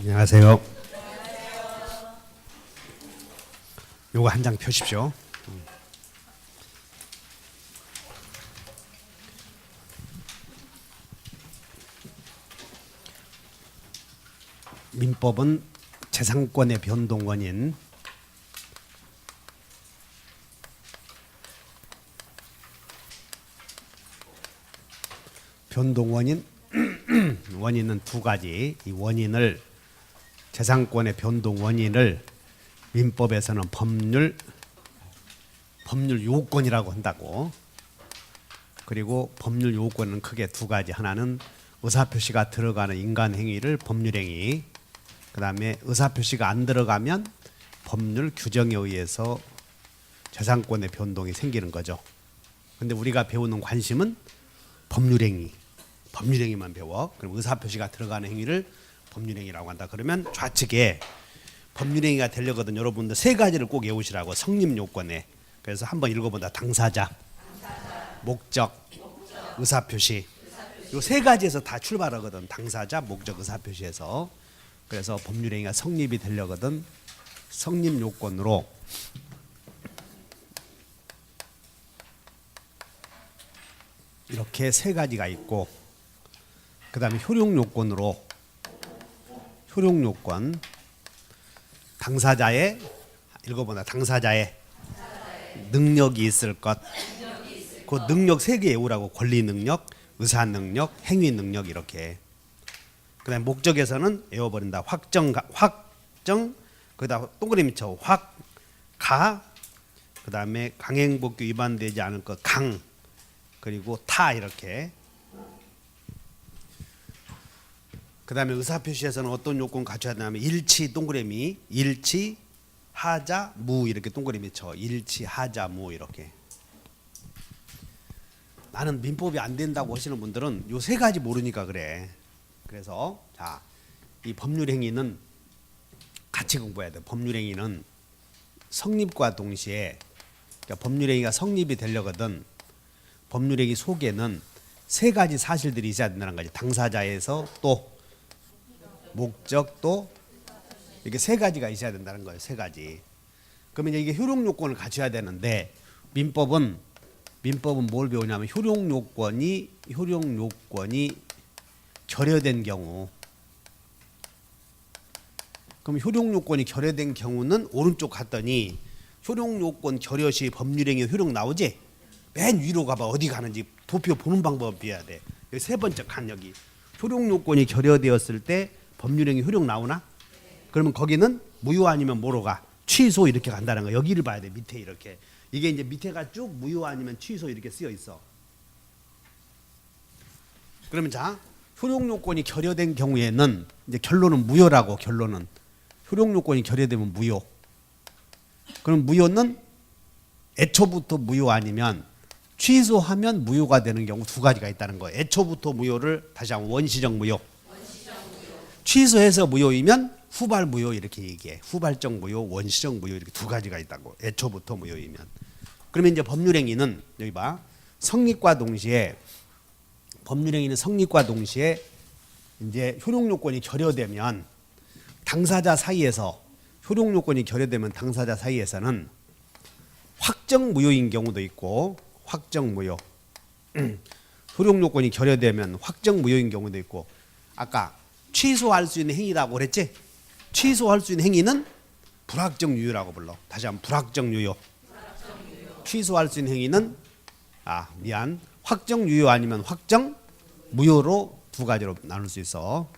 안녕하세요. 요거 한 장 펴십시오. 민법은 재산권의 변동 원인, 원인은 두 가지. 이 원인을 재산권의 변동 원인을 민법에서는 법률 요건이라고 한다고. 그리고 법률 요건은 크게 두 가지. 하나는 의사표시가 들어가는 인간 행위를 법률 행위. 그다음에 의사표시가 안 들어가면 법률 규정에 의해서 재산권의 변동이 생기는 거죠. 근데 우리가 배우는 관심은 법률 행위만 배워. 그럼 의사표시가 들어가는 행위를 법률 행위라고 한다. 그러면 좌측에 법률 행위가 되려거든 여러분들 세 가지를 꼭 외우시라고. 성립 요건에. 그래서 한번 읽어본다. 당사자, 목적, 의사표시. 이 세 가지에서 다 출발하거든. 당사자, 목적, 의사표시에서. 그래서 법률 행위가 성립이 되려거든 성립 요건으로 이렇게 세 가지가 있고, 그 다음에 효력 요건으로 당사자의 당사자의 능력이 있을 것. 그 능력 세 개 외우라고. 권리 능력, 의사 능력, 행위 능력. 이렇게. 그다음에 목적에서는 외워버린다. 확정, 그다음 동그라미 쳐. 그다음에 강행법규 위반되지 않을 것. 그리고 이렇게. 그다음에 의사표시에서는 어떤 요건 갖춰야 되냐면 일치, 동그라미, 일치, 하자, 무. 이렇게 동그라미 쳐. 일치, 하자, 무. 이렇게. 나는 민법이 안 된다고 하시는 분들은 요 세 가지 모르니까 그래. 그래서 이 법률 행위는 같이 공부해야 돼. 법률 행위는 성립과 동시에, 그러니까 법률 행위가 성립이 되려거든 법률 행위 속에는 세 가지 사실들이 있어야 된다는 거지. 당사자에서 또 목적 또 이렇게 세 가지가 있어야 된다는 거예요. 세 가지. 그러면 이게 효력 요건을 갖춰야 되는데 민법은 뭘 배우냐면 효력 요건이 결여된 경우. 그럼 효력 요건이 결여된 경우는 오른쪽 갔더니 효력 요건 결여 시 법률행위 효력 나오지? 맨 위로 가봐. 어디 가는지 도표 보는 방법 배워야 돼. 여기 세 번째 칸 여기. 효력 요건이 결여되었을 때 법률행위 효력 나오나? 그러면 거기는 무효 아니면 뭐로 가? 취소 이렇게 간다는 거. 여기를 봐야 돼. 밑에 이렇게. 이게 이제 밑에가 쭉 무효 아니면 취소 이렇게 쓰여 있어. 그러면 효력 요건이 결여된 경우에는 이제 결론은 무효라고. 결론은 효력 요건이 결여되면 무효. 그럼 무효는 애초부터 무효 아니면 취소하면 무효가 되는 경우 두 가지가 있다는 거예요. 애초부터 무효를 다시 한번 원시적 무효. 취소해서 무효이면 후발 무효 이렇게 얘기해. 후발적 무효, 원시적 무효 이렇게 두 가지가 있다고. 애초부터 무효이면. 그러면 이제 법률행위는 여기 봐. 법률행위는 성립과 동시에 이제 효력 요건이 결여되면 당사자 사이에서 당사자는 확정 무효인 경우도 있고 확정 무효. 효력 요건이 결여되면 확정 무효인 경우도 있고. 아까 취소할 수 있는 행위라고 그랬지? 취소할 수 있는 행위는 불확정 유효라고 불러. 다시 한번 불확정 유효. 취소할 수 있는 행위는 확정 유효 아니면 확정 무효로 두 가지로 나눌 수 있어.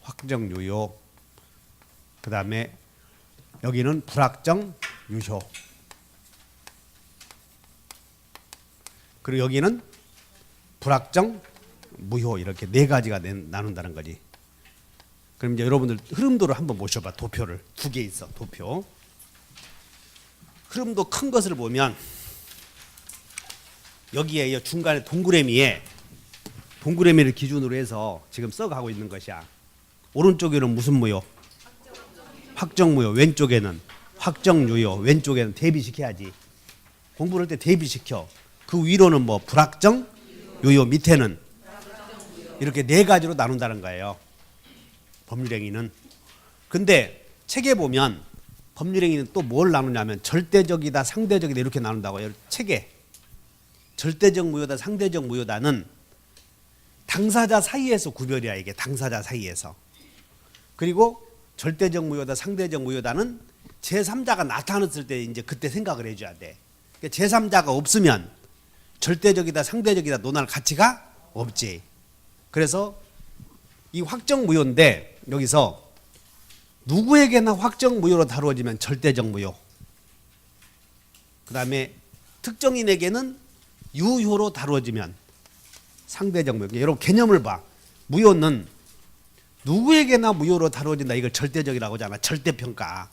확정 유효. 그다음에 여기는 불확정 유효. 그리고 여기는 불확정 무효. 이렇게 네 가지가 나눈다는 거지. 그럼 이제 여러분들 흐름도를 한번 모셔봐. 도표를 두 개 있어. 도표. 흐름도 큰 것을 보면 여기에 중간에 동그라미를 기준으로 해서 지금 써가고 있는 것이야. 오른쪽에는 무슨 무효? 확정 무효. 왼쪽에는 확정 유효. 왼쪽에는 대비시켜야지. 공부를 할 때 대비시켜. 그 위로는 뭐 불확정 유효, 밑에는 이렇게 네 가지로 나눈다는 거예요. 법률행위는. 근데 책에 보면 법률행위는 또 뭘 나누냐면 절대적이다, 상대적이다 이렇게 나눈다고요. 책에 절대적 무효다, 상대적 무효다는 당사자 사이에서 구별이야. 이게 당사자 사이에서. 그리고 절대적 무효다, 상대적 무효다는 제3자가 나타났을 때 이제 그때 생각을 해줘야 돼. 그러니까 제3자가 없으면 절대적이다, 상대적이다 논할 가치가 없지. 그래서 이 확정 무효인데 여기서 누구에게나 확정 무효로 다루어지면 절대적 무효. 그 다음에 특정인에게는 유효로 다루어지면 상대적 무효. 여러분 개념을 봐. 무효는 누구에게나 무효로 다루어진다. 이걸 절대적이라고 하잖아. 절대평가.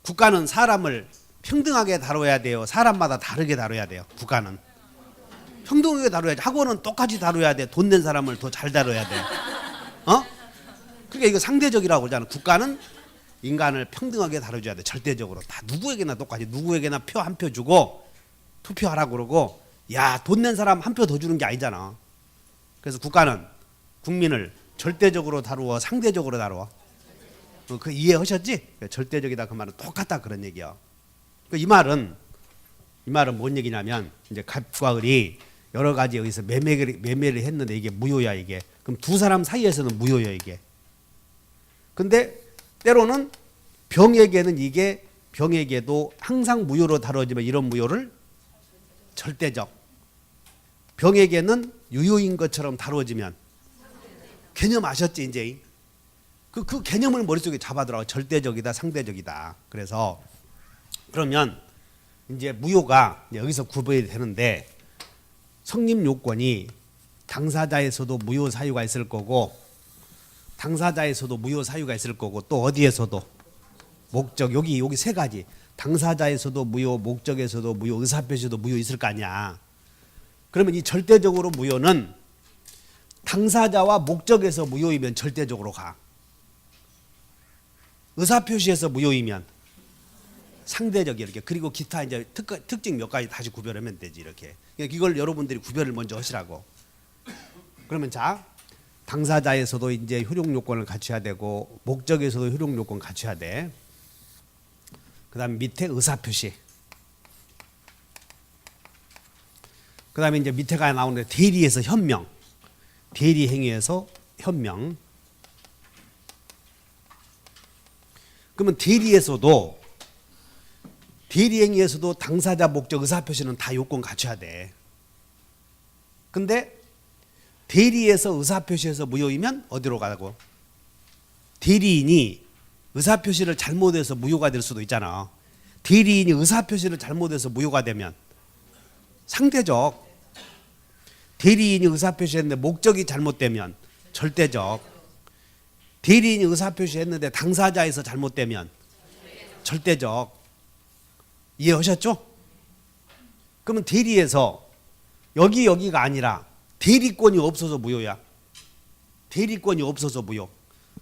국가는 사람을 평등하게 다뤄야 돼요. 사람마다 다르게 다뤄야 돼요. 국가는 평등하게 다뤄야지. 학원은 똑같이 다뤄야 돼. 돈 낸 사람을 더 잘 다뤄야 돼. 그러니까 이거 상대적이라고 하잖아. 국가는 인간을 평등하게 다뤄줘야 돼. 절대적으로 다 누구에게나 똑같이. 누구에게나 표 한 표 주고 투표하라고 그러고, 야, 돈 낸 사람 한 표 더 주는 게 아니잖아. 그래서 국가는 국민을 절대적으로 다루어, 상대적으로 다루어. 그 이해하셨지? 절대적이다 그 말은 똑같다 그런 얘기야. 이 말은 뭔 얘기냐면 이제 갑과 을이 여러 가지 여기서 매매를 했는데 이게 무효야 이게. 그럼 두 사람 사이에서는 무효야 이게. 근데 때로는 병에게도 항상 무효로 다뤄지면 이런 무효를 절대적. 병에게는 유효인 것처럼 다뤄지면 개념 아셨지 이제? 그 개념을 머릿속에 잡아두라고. 절대적이다, 상대적이다. 그래서 그러면 이제 무효가 여기서 구별이 되는데 성립 요건이 당사자에서도 무효 사유가 있을 거고 당사자에서도 무효 사유가 있을 거고 또 어디에서도 목적 여기 세 가지. 당사자에서도 무효, 목적에서도 무효, 의사표시도 무효 있을 거 아니야. 그러면 이 절대적으로 무효는 당사자와 목적에서 무효이면 절대적으로 가. 의사표시에서 무효이면 상대적 이렇게. 그리고 기타 이제 특징 몇 가지 다시 구별하면 되지 이렇게. 그러니까 이걸 여러분들이 구별을 먼저 하시라고. 그러면 자, 당사자에서도 이제 효력 요건을 갖춰야 되고 목적에서도 효력 요건 갖춰야 돼. 그다음에 밑에 의사표시. 그다음에 이제 밑에가 나오는데 대리에서 현명. 대리 행위에서 현명. 그러면 대리 행위에서도 당사자, 목적, 의사표시는 다 요건 갖춰야 돼. 근데 대리에서 의사표시에서 무효이면 어디로 가고? 대리인이 의사표시를 잘못해서 무효가 될 수도 있잖아. 대리인이 의사표시를 잘못해서 무효가 되면 상대적. 대리인이 의사표시했는데 목적이 잘못되면 절대적. 대리인이 의사표시했는데 당사자에서 잘못되면 절대적. 이해하셨죠? 그러면 대리에서 여기가 아니라 대리권이 없어서 무효야. 대리권이 없어서 무효.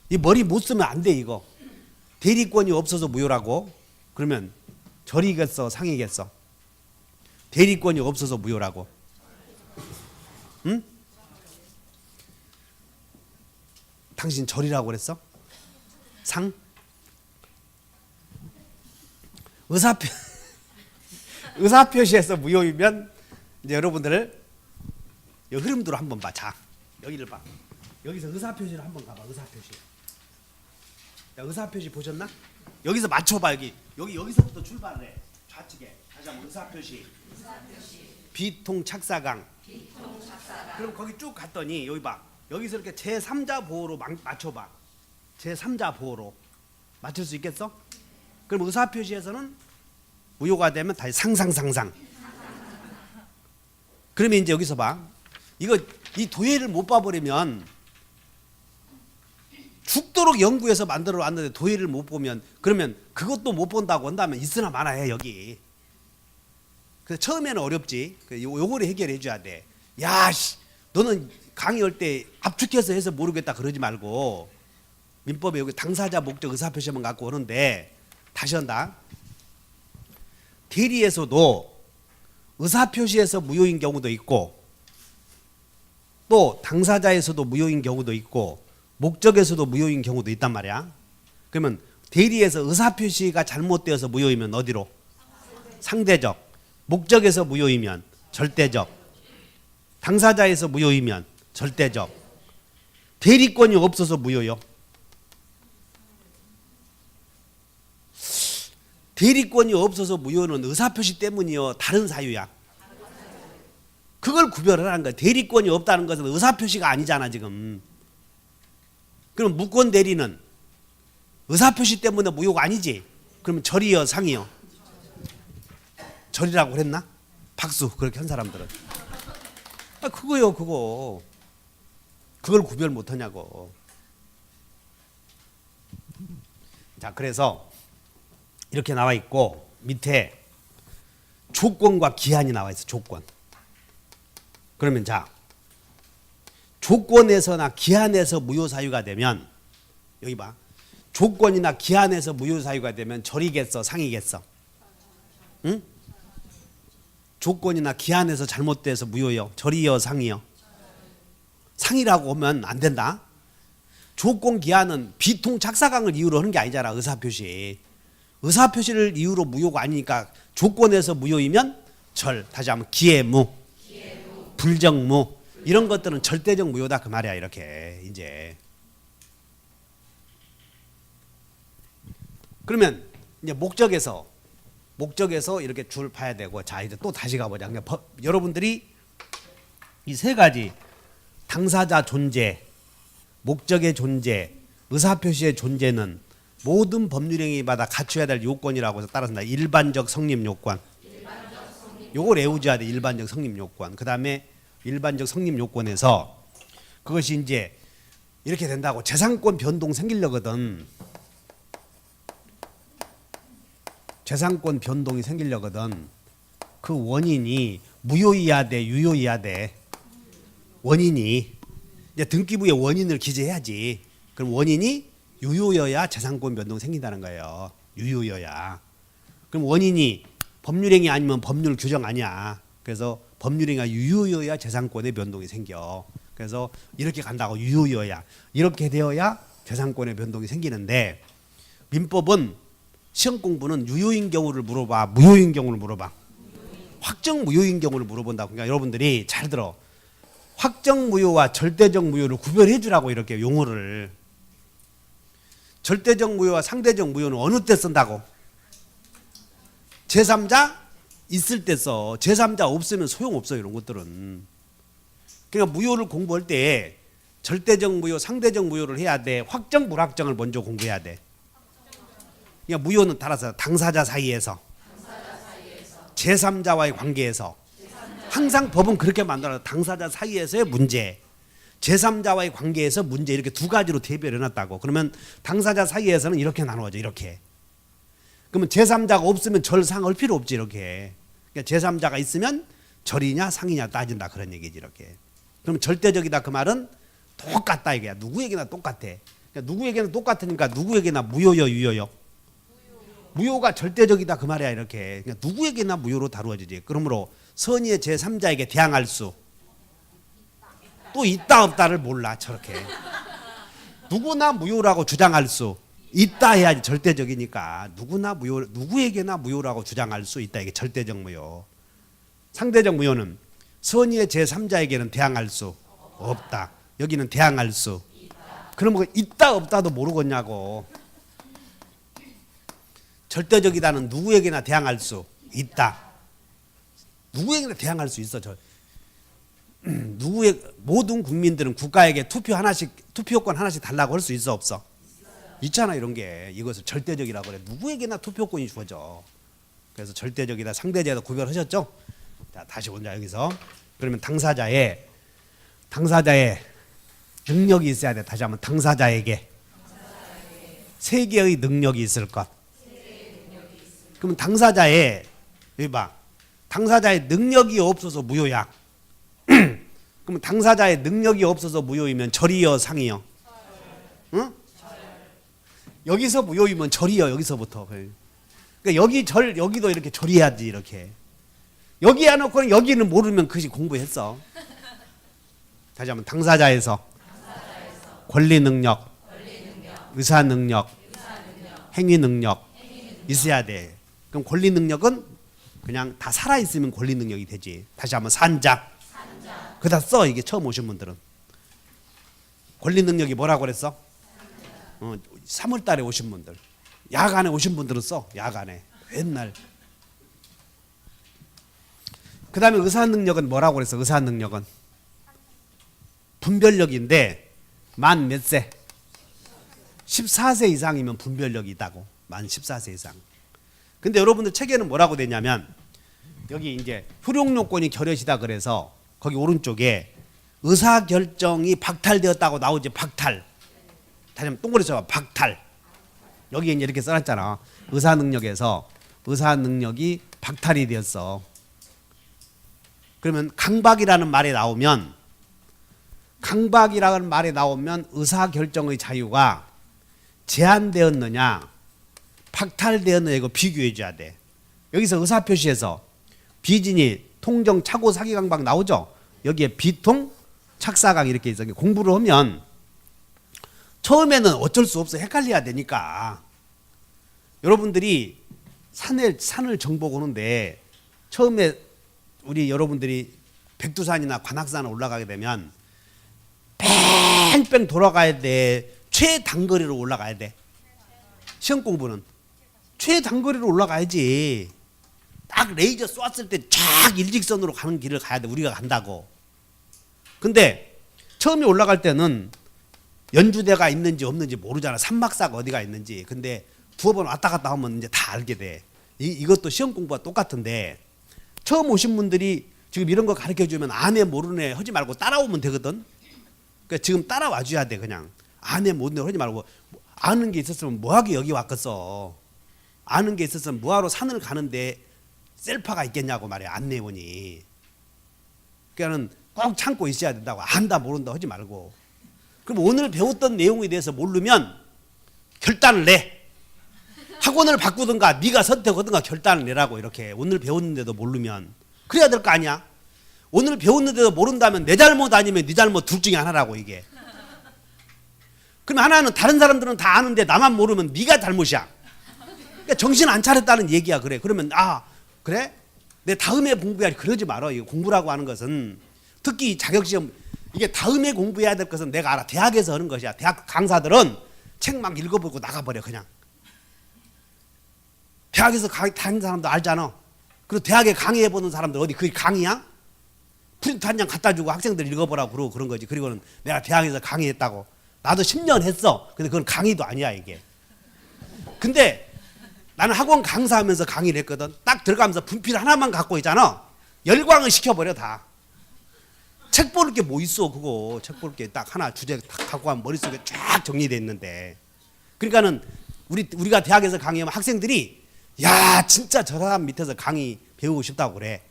이 머리 못 쓰면 안 돼 이거. 대리권이 없어서 무효라고? 그러면 절이겠어, 상이겠어? 대리권이 없어서 무효라고. 응? 당신 절이라고 그랬어? 상? 의사표시에서 무효이면 이제 여러분들 이 흐름대로 한번 봐. 자, 여기를 봐. 여기서 의사표시를 한번 가봐. 의사표시. 야, 의사표시 보셨나? 여기서 맞춰봐. 여기서부터 출발을 해. 좌측에. 다시 한번 의사표시. 비통 착사강. 그럼 거기 쭉 갔더니 여기 봐. 여기서 이렇게 제3자 보호로 맞춰봐. 제3자 보호로 맞출 수 있겠어? 그럼 의사표시에서는 무효가 되면 다시 상상. 그러면 이제 여기서 봐. 이 도예를 못 봐버리면 죽도록 연구해서 만들어 왔는데 도예를 못 보면 그러면 그것도 못 본다고 한다면 있으나 마나해 여기. 그래서 처음에는 어렵지. 요거를 해결해 줘야 돼. 야, 너는 강의할 때 압축해서 해서 모르겠다 그러지 말고 민법에 여기 당사자, 목적, 의사표시만 갖고 오는데 다시 한다. 대리에서도 의사표시에서 무효인 경우도 있고 또 당사자에서도 무효인 경우도 있고 목적에서도 무효인 경우도 있단 말이야. 그러면 대리에서 의사표시가 잘못되어서 무효이면 어디로? 상대적. 목적에서 무효이면 절대적. 당사자에서 무효이면 절대적. 대리권이 없어서 무효요. 대리권이 없어서 무효는 의사표시 때문이요, 다른 사유야? 그걸 구별을 하는 거야. 대리권이 없다는 것은 의사표시가 아니잖아 지금. 그럼 무권 대리는 의사표시 때문에 무효가 아니지. 그러면 절이요 상이요? 절이라고 그랬나? 박수. 그렇게 한 사람들은. 그거요 그거. 그걸 구별 못하냐고. 자, 그래서 이렇게 나와 있고 밑에 조건과 기한이 나와 있어. 조건. 그러면 자, 조건에서나 기한에서 무효 사유가 되면, 여기 봐, 조건이나 기한에서 무효 사유가 되면 절이겠어 상이겠어? 응? 조건이나 기한에서 잘못돼서 무효요, 절이요 상이요? 상이라고 하면 안 된다. 조건 기한은 비통 착사강을 이유로 하는 게 아니잖아. 의사표시. 의사표시를 이유로 무효가 아니니까 조건에서 무효이면 절. 다시 한번 기해무, 불정무, 이런 것들은 절대적 무효다 그 말이야. 이렇게 이제. 그러면 이제 목적에서 이렇게 줄 봐야 되고, 자 이제 또 다시 가보자. 그러니까 여러분들이 이 세 가지, 당사자 존재, 목적의 존재, 의사표시의 존재는 모든 법률행위마다 갖춰야 될 요건이라고 해서 따라서 일반적 성립 요건. 요걸 외우셔야 돼. 일반적 성립 요건. 그 다음에 일반적 성립 요건에서 그것이 이제 이렇게 된다고 재산권 변동 생기려거든. 재산권 변동이 생기려거든. 그 원인이 무효이야 돼, 유효이야 돼? 원인이. 이제 등기부에 원인을 기재해야지. 그럼 원인이 유효여야 재산권 변동 생긴다는 거예요. 유효여야. 그럼 원인이 법률행위 아니면 법률 규정 아니야. 그래서 법률행위가 유효여야 재산권의 변동이 생겨. 그래서 이렇게 간다고. 유효여야. 이렇게 되어야 재산권의 변동이 생기는데, 민법은 시험 공부는 유효인 경우를 물어봐, 무효인 경우를 물어봐? 확정 무효인 경우를 물어본다고. 그러니까 여러분들이 잘 들어. 확정 무효와 절대적 무효를 구별해 주라고 이렇게 용어를. 절대적 무효와 상대적 무효는 어느 때 쓴다고? 제3자 있을 때 써. 제3자 없으면 소용없어 이런 것들은. 그러니까 무효를 공부할 때 절대적 무효, 상대적 무효를 해야 돼. 확정, 불확정을 먼저 공부해야 돼. 그러니까 무효는 따라서 당사자 사이에서, 제3자와의 관계에서. 항상 법은 그렇게 만들어서 당사자 사이에서의 문제, 제3자와의 관계에서 문제, 이렇게 두 가지로 대별해 놨다고. 그러면 당사자 사이에서는 이렇게 나누어져. 이렇게. 그러면 제3자가 없으면 절상 할 필요 없지. 이렇게. 그러니까 제3자가 있으면 절이냐 상이냐 따진다 그런 얘기지. 이렇게. 그럼 절대적이다 그 말은 똑같다 이게. 누구에게나 똑같아. 그러니까 누구에게나 똑같으니까 누구에게나 무효요 유효요? 무효가 절대적이다 그 말이야. 이렇게. 그러니까 누구에게나 무효로 다루어지지. 그러므로 선의의 제3자에게 대항할 수 또 있다 없다를 몰라. 저렇게 누구나 무효라고 주장할 수 있다 해야지. 절대적이니까 누구나 무효, 누구에게나 무효라고 주장할 수 있다. 이게 절대적 무효. 상대적 무효는 선의의 제3자에게는 대항할 수 없다. 여기는 대항할 수. 그럼 있다 없다도 모르겠냐고. 절대적이다는 누구에게나 대항할 수 있다. 누구에게나 대항할 수 있어. 누구의 모든 국민들은 국가에게 투표권 하나씩 달라고 할 수 있어 없어? 있잖아. 이런 게. 이것을 절대적이라고 그래. 누구에게나 투표권이 주어져. 그래서 절대적이다 상대적이다 구별하셨죠? 자, 다시 보자. 여기서 그러면 당사자의 능력이 있어야 돼. 다시 한번 당사자에게 세 개의 능력이 있을 것. 그러면 당사자의, 여기 봐, 당사자의 능력이 없어서 무효야. 그러면 당사자의 능력이 없어서 무효이면 절이요 상이요? 응? 여기서 무효이면 절이요. 여기서부터. 그러니까 여기 절, 여기도 이렇게 절이야지. 이렇게. 여기 해놓고는 여기는 모르면 그것이 공부했어. 다시 한번 당사자에서 권리 능력, 의사 능력, 행위 능력 있어야 돼. 그럼 권리 능력은 그냥 다 살아 있으면 권리 능력이 되지. 다시 한번 산자. 그다 써. 이게 처음 오신 분들은 권리 능력이 뭐라고 그랬어? 3월 달에 오신 분들, 야간에 오신 분들은 써. 야간에 옛날. 그 다음에 의사 능력은 뭐라고 그랬어? 의사 능력은 분별력인데 만 몇 세? 14세 이상이면 분별력이 있다고. 만 14세 이상. 근데 여러분들 책에는 뭐라고 되냐면 여기 이제 효력요건이 결여시다 그래서 거기 오른쪽에 의사결정이 박탈되었다고 나오지. 박탈. 다시 한번 동그랗게 써봐. 박탈. 여기에 이제 이렇게 써놨잖아. 의사능력에서 의사능력이 박탈이 되었어. 그러면 강박이라는 말이 나오면 의사결정의 자유가 제한되었느냐 박탈되었느냐 이거 비교해 줘야 돼. 여기서 의사표시에서 비진이 통정 착오 사기 강박 나오죠. 여기에 비통 착사강 이렇게 있어. 공부를 하면 처음에는 어쩔 수 없어. 헷갈려야 되니까. 여러분들이 산을 정복 오는데 처음에 우리 여러분들이 백두산이나 관악산을 올라가게 되면 뺑뺑 돌아가야 돼. 최단거리로 올라가야 돼. 시험 공부는 최단거리로 올라가야지. 딱 레이저 쏘았을 때 쫙 일직선으로 가는 길을 가야 돼. 우리가 간다고. 근데 처음에 올라갈 때는 연주대가 있는지 없는지 모르잖아. 산막사가 어디가 있는지. 근데 두어 번 왔다 갔다 하면 이제 다 알게 돼. 이것도 시험 공부와 똑같은데 처음 오신 분들이 지금 이런 거 가르쳐 주면 아네 모르네 하지 말고 따라오면 되거든. 그러니까 지금 따라와 줘야 돼. 그냥 아네 모르네 하지 말고 아는 게 있었으면 뭐하게 여기 왔겠어. 아는 게 있었으면 뭐하러 산을 가는데 셀파가 있겠냐고 말이야. 안내원이. 그러니까는 꼭 참고 있어야 된다고. 안다 모른다 하지 말고. 그럼 오늘 배웠던 내용에 대해서 모르면 결단을 내. 학원을 바꾸든가 네가 선택하든가 결단을 내라고. 이렇게 오늘 배웠는데도 모르면 그래야 될 거 아니야. 오늘 배웠는데도 모른다면 내 잘못 아니면 네 잘못 둘 중에 하나라고 이게. 그럼 하나는 다른 사람들은 다 아는데 나만 모르면 네가 잘못이야. 그러니까 정신 안 차렸다는 얘기야. 그래. 그러면 아 그래? 내 다음에 공부해야지. 그러지 말어. 이거 공부라고 하는 것은 특히 자격시험 이게 다음에 공부해야 될 것은 내가 알아. 대학에서 하는 것이야. 대학 강사들은 책 막 읽어보고 나가버려 그냥. 대학에서 다니는 사람도 알잖아. 그리고 대학에 강의해보는 사람들 어디 그게 강의야? 프린트 한 장 갖다 주고 학생들 읽어보라고 그러고 그런 거지. 그리고는 내가 대학에서 강의했다고. 나도 10년 했어. 근데 그건 강의도 아니야 이게. 근데 나는 학원 강사하면서 강의를 했거든. 딱 들어가면서 분필 하나만 갖고 있잖아. 열광을 시켜버려 다. 책 볼 게 뭐 있어 그거. 책 볼 게 딱 하나 주제 딱 갖고 가면 머릿속에 쫙 정리돼 있는데. 그러니까는 우리가 대학에서 강의하면 학생들이 야 진짜 저 사람 밑에서 강의 배우고 싶다고 그래.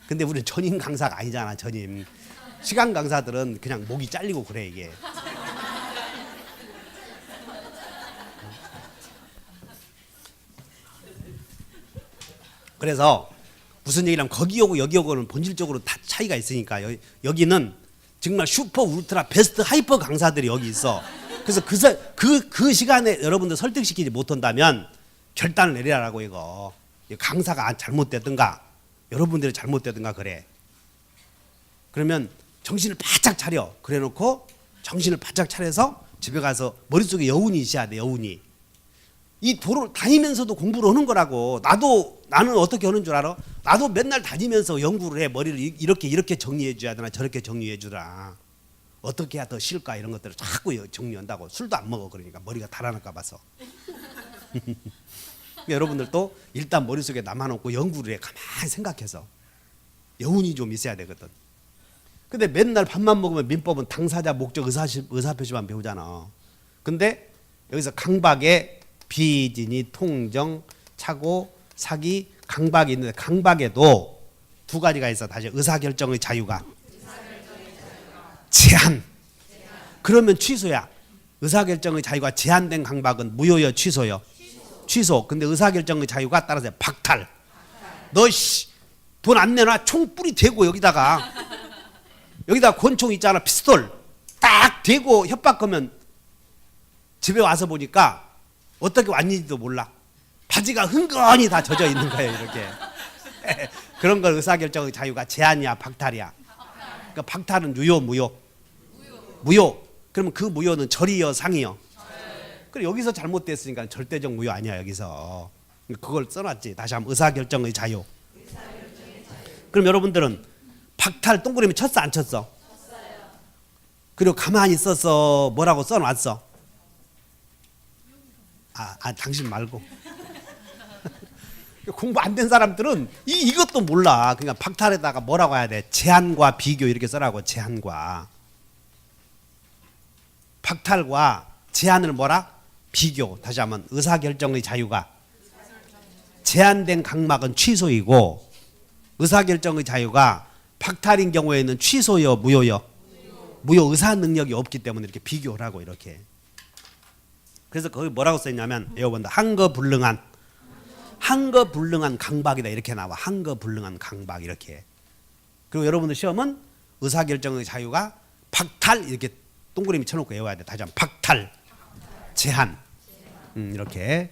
근데 우리는 전임 강사가 아니잖아. 전임. 시간 강사들은 그냥 목이 잘리고 그래 이게. 그래서 무슨 얘기냐면 거기 오고 여기 오고는 본질적으로 다 차이가 있으니까 여기는 정말 슈퍼 울트라 베스트 하이퍼 강사들이 여기 있어. 그래서 그 시간에 여러분들 설득시키지 못한다면 결단을 내리라고 이거. 강사가 잘못됐든가 여러분들이 잘못됐든가 그래. 그러면 정신을 바짝 차려. 그래 놓고 정신을 바짝 차려서 집에 가서 머릿속에 여운이 있어야 돼. 여운이. 이 도로 다니면서도 공부를 하는 거라고. 나는 어떻게 하는 줄 알아? 나도 맨날 다니면서 연구를 해. 머리를 이렇게 정리해 줘야 되나 저렇게 정리해 주라. 어떻게 해야 더 쉴까 이런 것들을 자꾸 정리한다고. 술도 안 먹어. 그러니까 머리가 달아날까 봐서. 여러분들도 일단 머릿속에 남아놓고 연구를 해. 가만히 생각해서. 여운이 좀 있어야 되거든. 근데 맨날 밥만 먹으면 민법은 당사자, 목적, 의사표시만 배우잖아. 근데 여기서 강박에 비진이, 통정, 착오, 사기, 강박이 있는데 강박에도 두 가지가 있어. 다시 의사결정의 자유가. 제한. 그러면 취소야. 의사결정의 자유가 제한된 강박은 무효여 취소여. 취소. 근데 의사결정의 자유가 따라서 박탈. 너 돈 안 내놔. 총 뿌리 대고 여기다가 권총 있잖아. 피스톨 딱 대고 협박하면 집에 와서 보니까 어떻게 왔는지도 몰라. 바지가 흥건히 다 젖어 있는 거예요, 이렇게. 그런 걸 의사결정의 자유가 제한이야, 박탈이야. 그러니까 박탈은 유효, 무효? 무효. 그러면 그 무효는 절이요, 상이요? 그래, 여기서 잘못됐으니까 절대적 무효 아니야, 여기서. 그걸 써놨지. 다시 한번 의사결정의 자유. 그럼 여러분들은 박탈 동그라미 쳤어, 안 쳤어? 그리고 가만히 있어서 뭐라고 써놨어? 당신 말고. 공부 안 된 사람들은 이것도 몰라. 그러니까 박탈에다가 뭐라고 해야 돼? 제한과 비교 이렇게 써라고. 제한과 박탈과 제한을 뭐라? 비교. 다시 한번 의사결정의 자유가 제한된 각막은 취소이고 의사결정의 자유가 박탈인 경우에는 취소요, 무효요? 무효. 의사 능력이 없기 때문에 이렇게 비교를 하고 이렇게. 그래서 거기 뭐라고 써있냐면 외워본다. 한거불능한 강박이다 이렇게 나와. 한거불능한 강박 이렇게. 그리고 여러분들 시험은 의사결정의 자유가 박탈 이렇게 동그라미 쳐놓고 외워야 돼. 다시 한번 박탈, 제한 이렇게.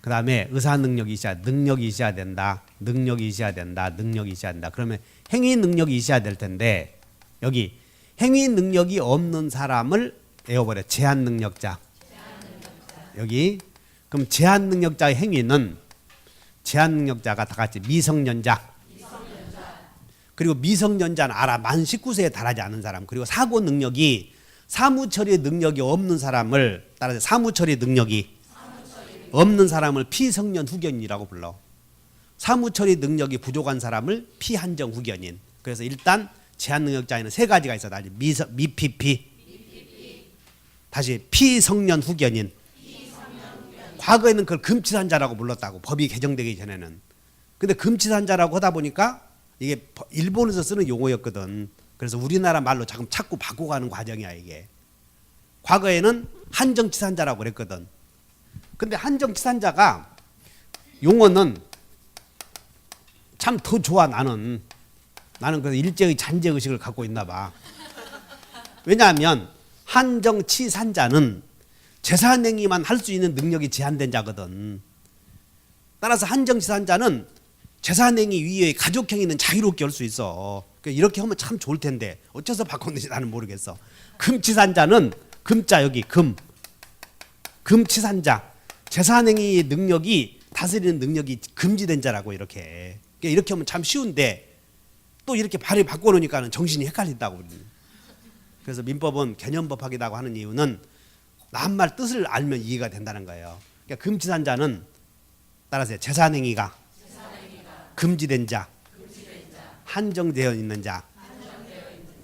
그 다음에 의사 능력이 있어야 된다. 능력이 있어야 된다. 그러면 행위 능력이 있어야 될 텐데 여기 행위 능력이 없는 사람을 외워버려. 제한 능력자. 여기 그럼 제한 능력자의 행위는 제한 능력자가 다 같이 미성년자. 그리고 미성년자는 알아. 만 19세에 달하지 않은 사람. 그리고 사고 능력이 사무처리 능력이 없는 사람을 따라서 사무처리 능력이 없는 사람을 피성년 후견이라고 불러. 사무처리 능력이 부족한 사람을 피한정 후견인. 그래서 일단 제한 능력자에는 세 가지가 있어. 다시 미피피. 다시 피성년 후견인. 과거에는 그걸 금치산자라고 불렀다고. 법이 개정되기 전에는. 근데 금치산자라고 하다 보니까 이게 일본에서 쓰는 용어였거든. 그래서 우리나라 말로 자꾸 바꿔가는 과정이야 이게. 과거에는 한정치산자라고 그랬거든. 근데 한정치산자가 용어는 참 더 좋아. 나는 그래서 일제의 잔재의식을 갖고 있나 봐. 왜냐하면 한정치산자는 재산행위만 할 수 있는 능력이 제한된 자거든. 따라서 한정치산자는 재산행위 위에 가족행위는 자유롭게 할 수 있어. 이렇게 하면 참 좋을 텐데 어째서 바꿨는지 나는 모르겠어. 금치산자는 금자 여기 금치산자 재산행위 능력이 다스리는 능력이 금지된 자라고 이렇게 하면 참 쉬운데 또 이렇게 발을 바꿔놓으니까는 정신이 헷갈린다고. 그래서 민법은 개념법학이라고 하는 이유는 낱말 뜻을 알면 이해가 된다는 거예요. 그러니까 금치산자는 따라서 재산행위가 금지된 자, 한정되어 있는 자.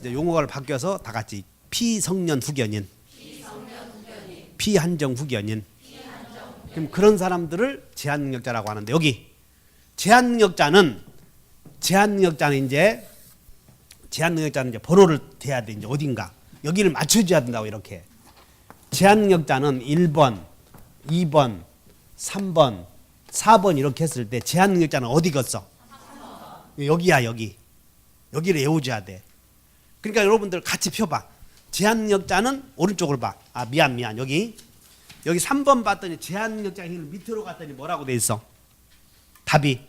이제 용어가 바뀌어서 다 같이 피성년 후견인, 피한정 후견인. 그럼 그런 사람들을 제한능력자라고 하는데 여기 제한능력자는 이제 번호를 대야 돼. 이제 어딘가 여기를 맞춰줘야 된다고 이렇게. 제한능력자는 1번, 2번, 3번, 4번 이렇게 했을 때 제한능력자는 어디 갔어? 여기야 여기. 여기를 외워줘야 돼. 그러니까 여러분들 같이 펴봐. 제한능력자는 오른쪽으로 봐. 미안 여기 3번 봤더니 제한능력자 행위를 밑으로 갔더니 뭐라고 돼 있어? 답이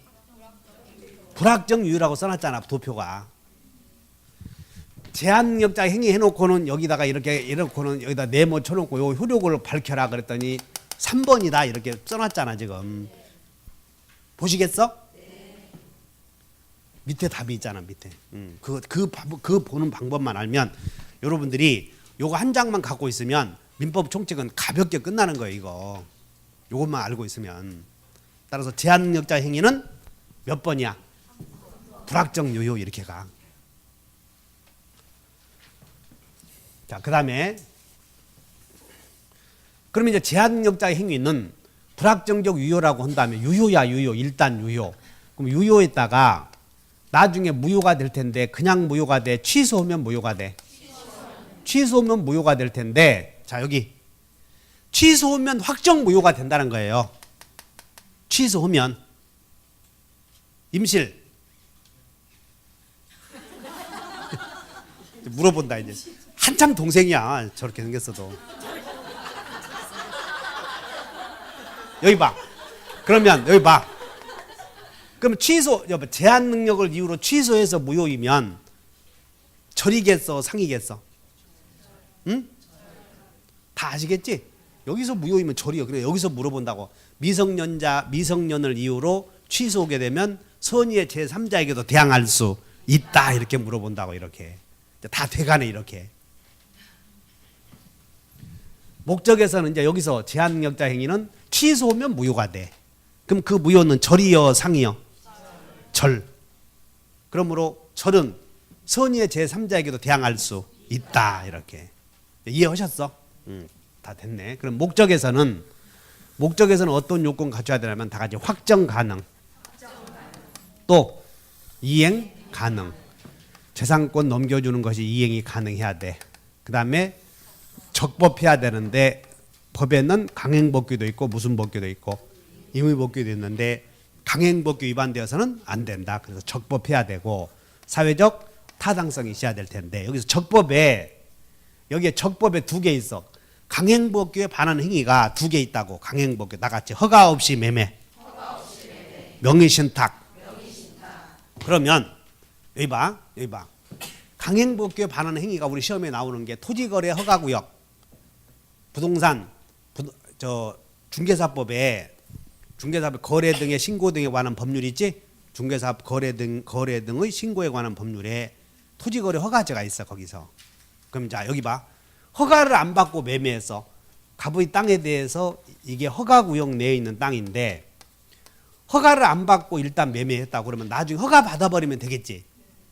불확정 유효라고 써놨잖아 도표가. 제한능력자 행위 해놓고는 여기다가 이렇게 해놓고는 여기다 네모 쳐놓고 요 효력을 밝혀라 그랬더니 3번이다 이렇게 써놨잖아 지금. 보시겠어? 밑에 답이 있잖아 밑에. 그 보는 방법만 알면 여러분들이 요거 한 장만 갖고 있으면 민법 총칙은 가볍게 끝나는 거예요 이거. 요것만 알고 있으면. 따라서 제한능력자 행위는 몇 번이야? 불확정 유효 이렇게 가. 자, 그 다음에 그러면 이제 제한능력자의 행위는 불확정적 유효라고 한다면 유효야 유효. 일단 유효. 그럼 유효했다가 나중에 무효가 될 텐데 그냥 무효가 돼? 취소하면 무효가 돼? 취소하면 무효가 될 텐데 자 여기 취소하면 확정 무효가 된다는 거예요. 취소하면 임실 물어본다 이제. 한참 동생이야 저렇게 생겼어도. 여기 봐. 그러면 여기 봐. 그럼 취소, 제한 능력을 이유로 취소해서 무효이면 절이겠어, 상이겠어? 응? 다 아시겠지? 여기서 무효이면 절이요. 그래 여기서 물어본다고. 미성년을 이유로 취소하게 되면 선의의 제3자에게도 대항할 수 있다 이렇게 물어본다고. 이렇게 다 돼가네. 이렇게 목적에서는 이제 여기서 제한능력자 행위는 취소하면 무효가 돼. 그럼 그 무효는 절이요, 상이요? 절. 그러므로 절은 선의의 제3자에게도 대항할 수 있다. 이렇게 이해하셨어? 다 됐네. 그럼 목적에서는 어떤 요건 갖춰야 되냐면 다 같이 확정 가능, 또 이행 가능. 재산권 넘겨주는 것이 이행이 가능해야 돼. 그 다음에 적법해야 되는데 법에는 강행법규도 있고 무슨 법규도 있고 임의법규도 있는데 강행법규 위반되어서는 안 된다. 그래서 적법해야 되고 사회적 타당성이 있어야 될 텐데 여기서 여기에 적법에 두 개 있어. 강행법규에 반하는 행위가 두 개 있다고. 강행법규 나같이 허가 없이 매매, 명의신탁. 그러면 여기 봐. 강행법규에 반하는 행위가 우리 시험에 나오는 게 토지거래 허가구역, 부동산, 중개사법에 거래 등의 신고 등에 관한 법률이 있지. 중개사업 거래 등의 신고에 관한 법률에 토지거래 허가제가 있어. 거기서. 그럼 자 여기 봐. 허가를 안 받고 매매해서 갑의 땅에 대해서 이게 허가구역 내에 있는 땅인데 허가를 안 받고 일단 매매했다고 그러면 나중에 허가 받아버리면 되겠지.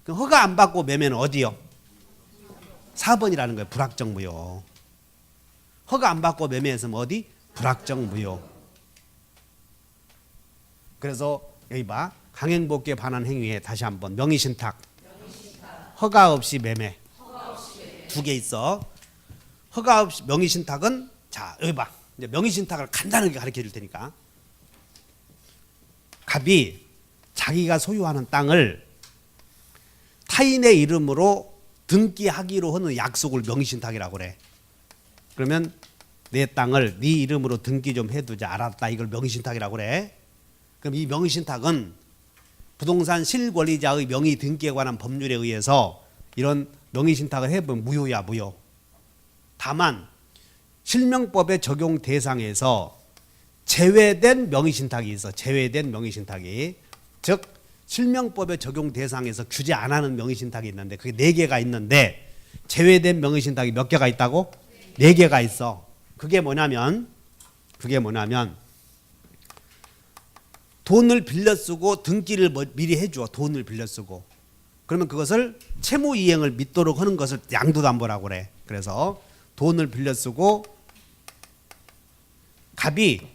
그럼 허가 안 받고 매매는 어디요? 4번이라는 거예요. 불확정 무효. 허가 안 받고 매매했으면 어디? 불확정 무효. 그래서 여기 봐. 강행법규에 반한 행위에 다시 한번 명의신탁, 허가 없이 매매 두 개 있어. 허가 없이 명의신탁은 자 여기 봐. 이제 명의신탁을 간단하게 가르쳐 줄 테니까 갑이 자기가 소유하는 땅을 타인의 이름으로 등기하기로 하는 약속을 명의신탁이라고 그래. 그러면 내 땅을 네 이름으로 등기 좀 해두자. 알았다. 이걸 명의신탁이라고 그래. 그럼 이 명의신탁은 부동산 실권리자의 명의 등기에 관한 법률에 의해서 이런 명의신탁을 해보면 무효야. 무효. 다만 실명법의 적용 대상에서 제외된 명의신탁이 있어. 제외된 명의신탁이. 즉 실명법의 적용 대상에서 규제 안 하는 명의신탁이 있는데 그게 4개가 있는데 제외된 명의신탁이 몇 개가 있다고? 4개가 있어. 그게 뭐냐면 돈을 빌려 쓰고 등기를 미리 해줘. 돈을 빌려 쓰고. 그러면 그것을 채무 이행을 믿도록 하는 것을 양도담보라고 그래. 그래서 돈을 빌려 쓰고 갑이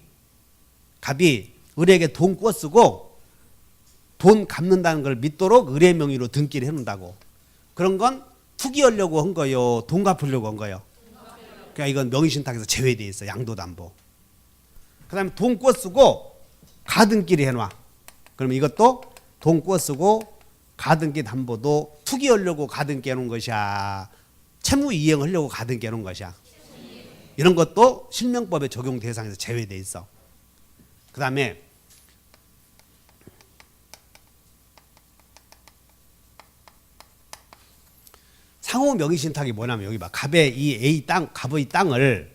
을에게 돈 꿔 쓰고 돈 갚는다는 걸 믿도록 을의 명의로 등기를 해놓는다고. 그런 건 투기하려고 한 거요? 돈 갚으려고 한 거요? 그러니까 이건 명의신탁에서 제외되어 있어. 양도담보. 그 다음에 돈 꿔 쓰고 가등기를 해놔. 그러면 이것도 돈 꿔 쓰고 가등기 담보도 투기하려고 가등기 해놓은 것이야? 채무 이행하려고 가등기 해놓은 것이야? 이런 것도 실명법의 적용 대상에서 제외되어 있어. 그 다음에 상호 명의신탁이 뭐냐면 여기 봐. 갑의 이 갑의 땅을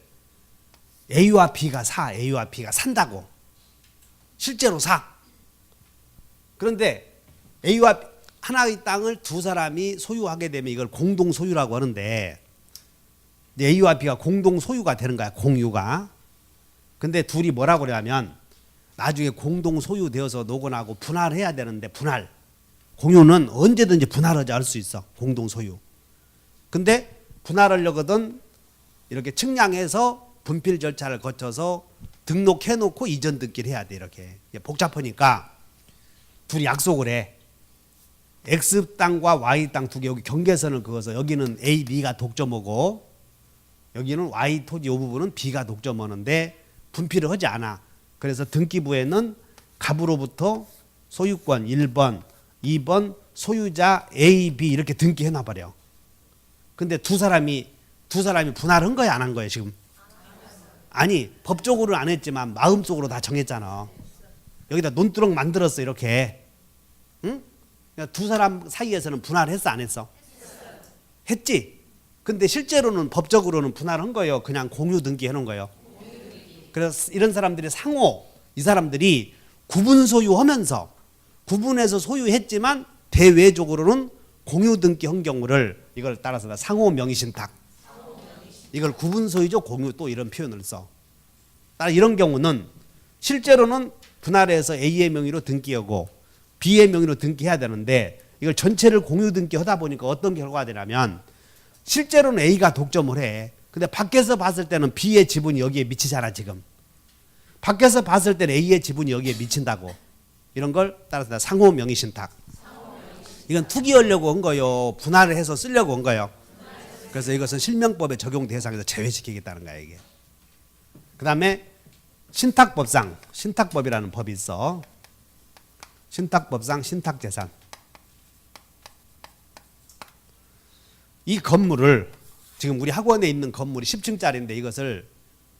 A와 B가 사. A와 B가 산다고. 실제로 사. 그런데 A와 하나의 땅을 두 사람이 소유하게 되면 이걸 공동 소유라고 하는데 A와 B가 공동 소유가 되는 거야. 공유가. 근데 둘이 뭐라고 그러냐면 나중에 공동 소유되어서 노건하고 분할해야 되는데 분할. 공유는 언제든지 분할하자 할 수 있어. 공동 소유. 근데 분할하려거든 이렇게 측량해서 분필 절차를 거쳐서 등록해 놓고 이전 등기를 해야 돼. 이렇게 복잡하니까 둘이 약속을 해. X 땅과 Y 땅 두 개 여기 경계선을 그어서 여기는 A, B가 독점하고 여기는 Y 토지 이 부분은 B가 독점하는데 분필을 하지 않아. 그래서 등기부에는 갑으로부터 소유권 1번, 2번 소유자 A, B 이렇게 등기해 놔버려. 근데 두 사람이 분할한 거야 안 한 거야 지금? 아니 법적으로는 안 했지만 마음속으로 다 정했잖아. 여기다 논두렁 만들었어 이렇게. 응? 그러니까 두 사람 사이에서는 분할을 했어 안 했어? 했지. 근데 실제로는 법적으로는 분할한 거예요. 그냥 공유 등기해 놓은 거예요. 그래서 이런 사람들이 상호 이 사람들이 구분 소유하면서 구분해서 소유했지만 대외적으로는 공유 등기한 경우를 이걸 따라서 상호 명의신탁. 이걸 구분 소유죠 공유 또 이런 표현을 써. 따라 이런 경우는 실제로는 분할해서 A의 명의로 등기하고 B의 명의로 등기해야 되는데 이걸 전체를 공유 등기하다 보니까 어떤 결과가 되냐면 실제로는 A가 독점을 해. 근데 밖에서 봤을 때는 B의 지분이 여기에 미치잖아 지금. 밖에서 봤을 때는 A의 지분이 여기에 미친다고. 이런 걸 따라서 상호 명의신탁. 이건 투기하려고 한 거요. 분할을 해서 쓰려고 한 거요. 그래서 이것은 실명법의 적용 대상에서 제외시키겠다는 거야 이게. 그 다음에 신탁법상 신탁법이라는 법이 있어. 신탁법상 신탁재산. 이 건물을 지금 우리 학원에 있는 건물이 10층짜리인데 이것을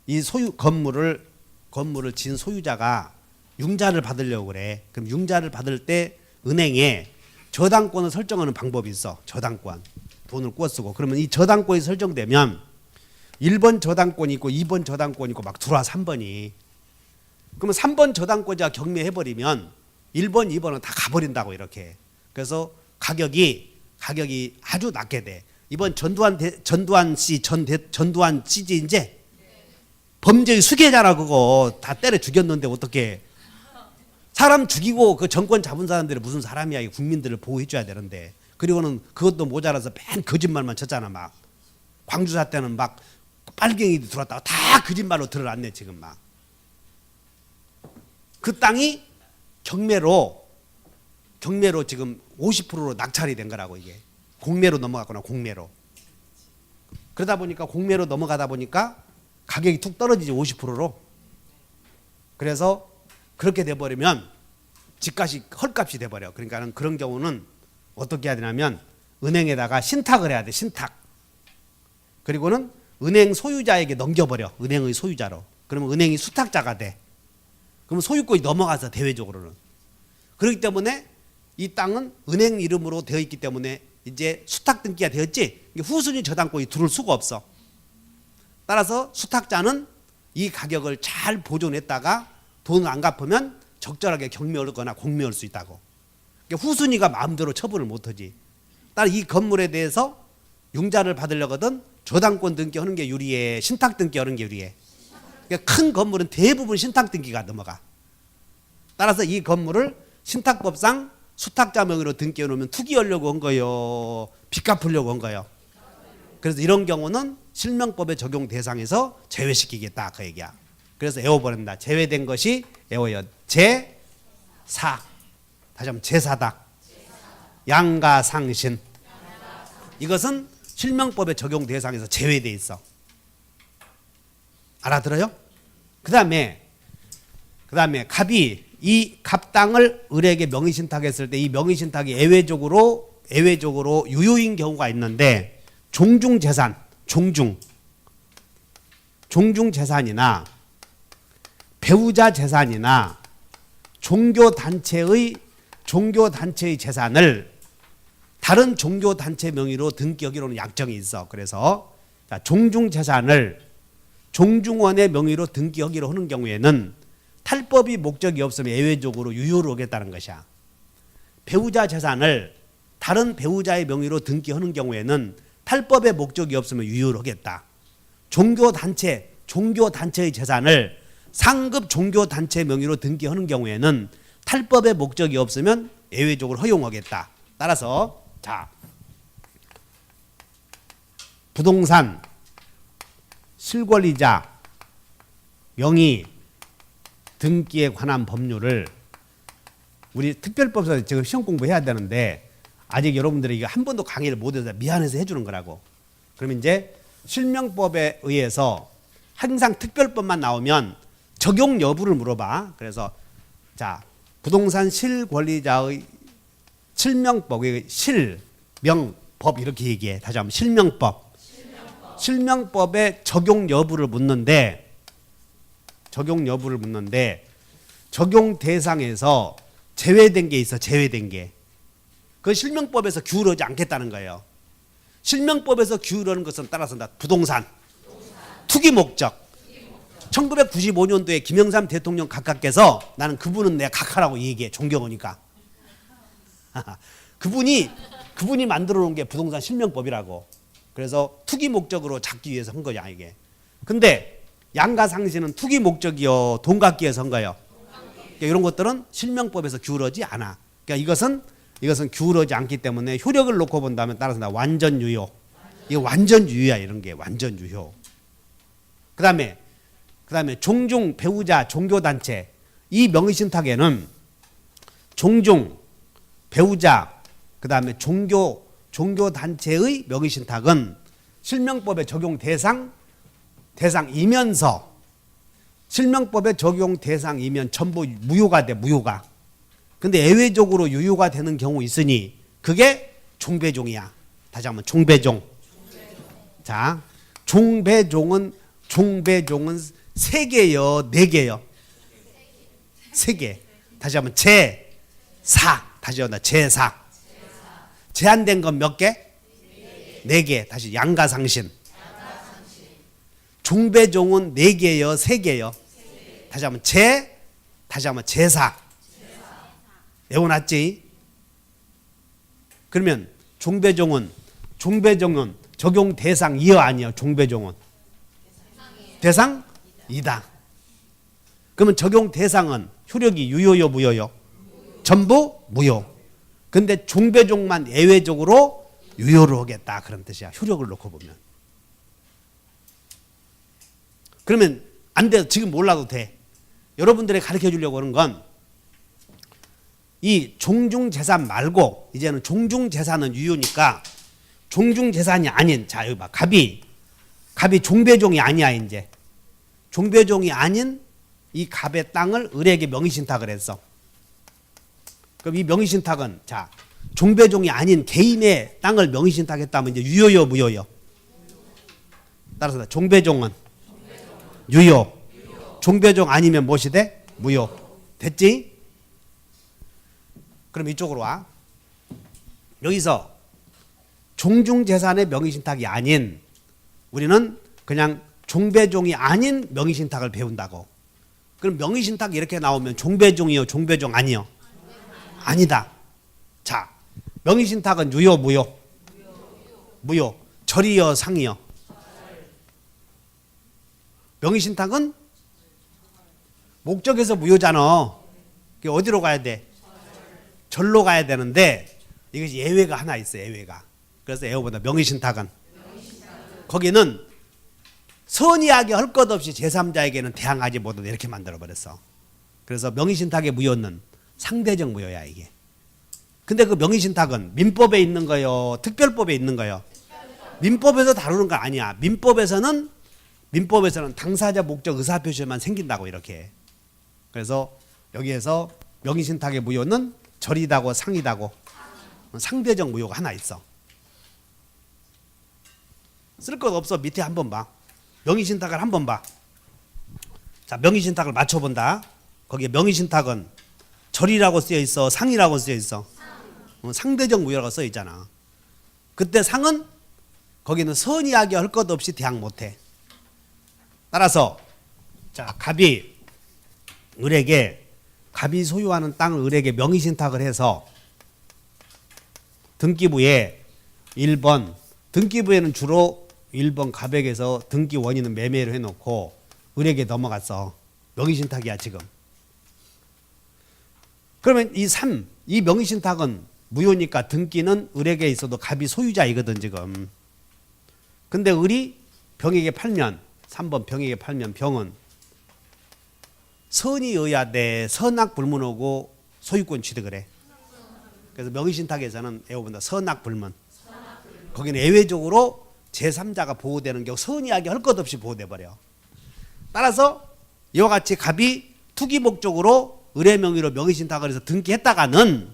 이 소유 건물을 진 소유자가 융자를 받으려고 그래. 그럼 융자를 받을 때 은행에 저당권을 설정하는 방법이 있어. 저당권. 돈을 꾸어 쓰고. 그러면 이 저당권이 설정되면 1번 저당권이 있고 2번 저당권이 있고 막 들어와 3번이. 그러면 3번 저당권자가 경매해버리면 1번, 2번은 다 가버린다고 이렇게. 그래서 가격이 아주 낮게 돼. 이번 전두환 씨지 이제 범죄의 수괴자라 그거 다 때려 죽였는데 어떻게 사람 죽이고 그 정권 잡은 사람들이 무슨 사람이야. 이 국민들을 보호해줘야 되는데. 그리고는 그것도 모자라서 맨 거짓말만 쳤잖아. 막 광주사 때는 막 빨갱이도 들어왔다가 다 거짓말로 드러났네 지금 막. 그 땅이 경매로 지금 50%로 낙찰이 된 거라고 이게. 공매로 넘어갔구나 공매로. 그러다 보니까 공매로 넘어가다 보니까 가격이 툭 떨어지지 50%로. 그래서 그렇게 돼버리면 집값이 헐값이 돼버려. 그러니까는 그런 경우는 어떻게 해야 되냐면 은행에다가 신탁을 해야 돼. 신탁. 그리고는 은행 소유자에게 넘겨버려. 은행의 소유자로. 그러면 은행이 수탁자가 돼. 그러면 소유권이 넘어가서 대외적으로는. 그렇기 때문에 이 땅은 은행 이름으로 되어 있기 때문에 이제 수탁 등기가 되었지. 후순위 저당권이 들어올 수가 없어. 따라서 수탁자는 이 가격을 잘 보존했다가 돈을 안 갚으면 적절하게 경매하거나 공매할 수 있다고. 후순위가 마음대로 처분을 못하지. 따라 이 건물에 대해서 융자를 받으려거든 저당권 등기하는 게 유리해. 신탁 등기하는 게 유리해. 큰 건물은 대부분 신탁 등기가 넘어가. 따라서 이 건물을 신탁법상 수탁자 명의로 등기해 놓으면 투기하려고 한 거요. 빚 갚으려고 한 거요. 그래서 이런 경우는 실명법의 적용 대상에서 제외시키겠다 그 얘기야. 그래서 애워버린다. 제외된 것이 애워요. 제4. 다시 한번 제4다. 양가상신. 이것은 실명법의 적용 대상에서 제외돼 있어. 알아들어요? 그 다음에 갑이 이 갑당을 을에게 명의신탁했을 때 이 명의신탁이 예외적으로 유효인 경우가 있는데 종중재산, 종중재산이나 배우자 재산이나 종교단체의 재산을 다른 종교단체 명의로 등기하기로는 약정이 있어. 그래서 종중재산을 종중원의 명의로 등기하기로 하는 경우에는 탈법이 목적이 없으면 예외적으로 유효로 하겠다는 것이야. 배우자 재산을 다른 배우자의 명의로 등기하는 경우에는 탈법의 목적이 없으면 유효로 하겠다. 종교단체의 재산을 상급 종교단체 명의로 등기하는 경우에는 탈법의 목적이 없으면 예외적으로 허용하겠다. 따라서 부동산 실권리자 명의 등기에 관한 법률을 우리 특별법에서 지금 시험 공부해야 되는데 아직 여러분들이 이거 한 번도 강의를 못해서 미안해서 해주는 거라고. 그러면 이제 실명법에 의해서 항상 특별법만 나오면 적용 여부를 물어봐. 그래서 부동산 실권리자의 실명법의 실명법 이렇게 얘기해. 다시 한번 실명법의 적용 여부를 묻는데 적용 여부를 묻는데 적용 대상에서 제외된 게 있어. 제외된 게. 그 실명법에서 기울어지 않겠다는 거예요. 실명법에서 기울어는 것은 따라서 부동산, 투기 목적. 1995년도에 김영삼 대통령 각하께서 나는 그분은 내가 각하라고 얘기해. 존경하니까. 그분이 만들어 놓은 게 부동산 실명법이라고. 그래서 투기 목적으로 잡기 위해서 한 거야 이게. 근데 양가상시는 투기 목적이요 돈 갖기 위해서 한 거예요. 그러니까 이런 것들은 실명법에서 기울어지 않아. 그러니까 이것은 기울어지 않기 때문에 효력을 놓고 본다면 따라서 완전 유효. 이게 완전 유효야. 이런 게 완전 유효. 그다음에 종중, 배우자, 종교단체. 이 명의신탁에는 종중, 배우자, 그다음에 종교단체의 명의신탁은 실명법의 적용 대상이면서 실명법의 적용 대상이면 전부 무효가 돼. 무효가. 근데 예외적으로 유효가 되는 경우 있으니 그게 종배종이야. 다시 한번 종배종. 자, 종배종은 3개요, 4개요? 3개. 다시 한번 제4. 다시 한번 제4. 제한된 건 몇 개? 4개. 다시 양가상신. 종배종은 4개요, 3개요? 다시 한번 제4. 외워놨지? 그러면 종배종은 적용 대상이요 아니요? 종배종은 대상이다. 그러면 적용 대상은 효력이 유효요 무효요? 전부 무효. 근데 종배종만 예외적으로 유효로 하겠다 그런 뜻이야. 효력을 놓고 보면. 그러면 안 돼. 지금 몰라도 돼. 여러분들이 가르쳐 주려고 하는 건 이 종중재산 말고 이제는 종중재산은 유효니까 종중재산이 아닌, 자 여기 봐. 갑이 종배종이 아니야. 이제 종배종이 아닌 이 갑의 땅을 을에게 명의신탁을 했어. 그럼 이 명의신탁은 자 종배종이 아닌 개인의 땅을 명의신탁했다면 이제 유효요 무효요? 따라서 종배종은 유효. 종배종 아니면 무엇이 돼? 무효. 됐지? 그럼 이쪽으로 와. 여기서 종중재산의 명의신탁이 아닌 우리는 그냥 종배종이 아닌 명의신탁을 배운다고. 그럼 명의신탁이 이렇게 나오면 종배종이요 종배종 아니요? 아니다. 자, 명의신탁은 유효 무효? 무효. 절이요 상이요? 명의신탁은 목적에서 무효잖아. 어디로 가야 돼? 절로 가야 되는데 이것이 예외가 하나 있어. 예외가. 그래서 예외보다 명의신탁은 거기는 선의하게 할 것 없이 제3자에게는 대항하지 못하다 이렇게 만들어버렸어. 그래서 명의신탁의 무효는 상대적 무효야 이게. 근데 그 명의신탁은 민법에 있는 거요? 특별법에 있는 거요? 민법에서 다루는 건 아니야. 민법에서는 당사자 목적 의사표시만 생긴다고 이렇게. 그래서 여기에서 명의신탁의 무효는 절이다고 상이다고 상대적 무효가 하나 있어. 쓸 것 없어. 밑에 한번 봐. 명의신탁을 한번 봐. 자, 명의신탁을 맞춰본다. 거기에 명의신탁은 절이라고 쓰여 있어? 상이라고 쓰여 있어? 상대적 무효라고 써 있잖아. 그때 상은 거기는 선의하게 할 것 없이 대항 못해. 따라서 자 갑이 소유하는 땅을 을에게 명의신탁을 해서 등기부에 1번 등기부에는 주로 1번 갑에게서 등기 원인은 매매로 해놓고 을에게 넘어갔어. 명의신탁이야 지금. 그러면 이 명의신탁은 무효니까 등기는 을에게 있어도 갑이 소유자이거든 지금. 근데 을이 병에게 팔면 3번 병에게 팔면 병은 선이 의야 돼. 선악불문하고 소유권 취득을 해. 그래서 명의신탁에서는 애호본다 선악불문. 거기는 예외적으로 제3자가 보호되는 경우 선의하게 할 것 없이 보호돼 버려. 따라서 이와 같이 갑이 투기 목적으로 을의 명의로 명의신탁을 해서 등기했다가는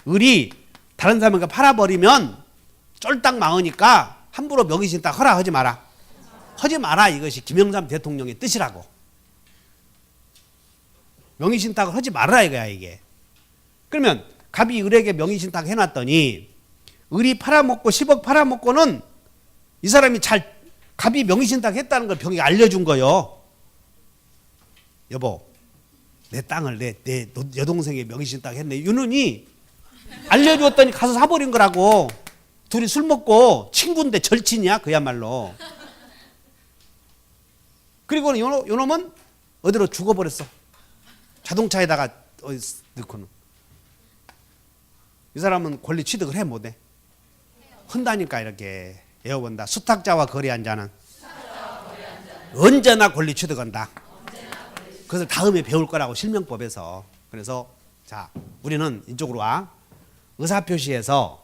을이 다른 사람에게 팔아버리면 쫄딱 망하니까 함부로 명의신탁 허락하지 마라. 하지 마라. 이것이 김영삼 대통령의 뜻이라고. 명의신탁을 하지 말아라 이거야 이게. 그러면 갑이 을에게 명의신탁 해놨더니 을이 팔아먹고 10억 팔아먹고는 이 사람이 갑이 명의신탁 했다는 걸 병이 알려준 거요. 여보, 내 땅을 내 여동생이 명의신탁 했네. 이놈이 알려주었더니 가서 사버린 거라고. 둘이 술 먹고 친구인데 절친이야 그야말로. 그리고는 요놈은 어디로 죽어버렸어. 자동차에다가 넣고는. 이 사람은 권리 취득을 해 못해? 한다니까 이렇게 외워본다. 수탁자와 거래한 자는 언제나 권리 취득한다. 그것을 다음에 배울 거라고 실명법에서. 그래서 자 우리는 이쪽으로 와. 의사표시에서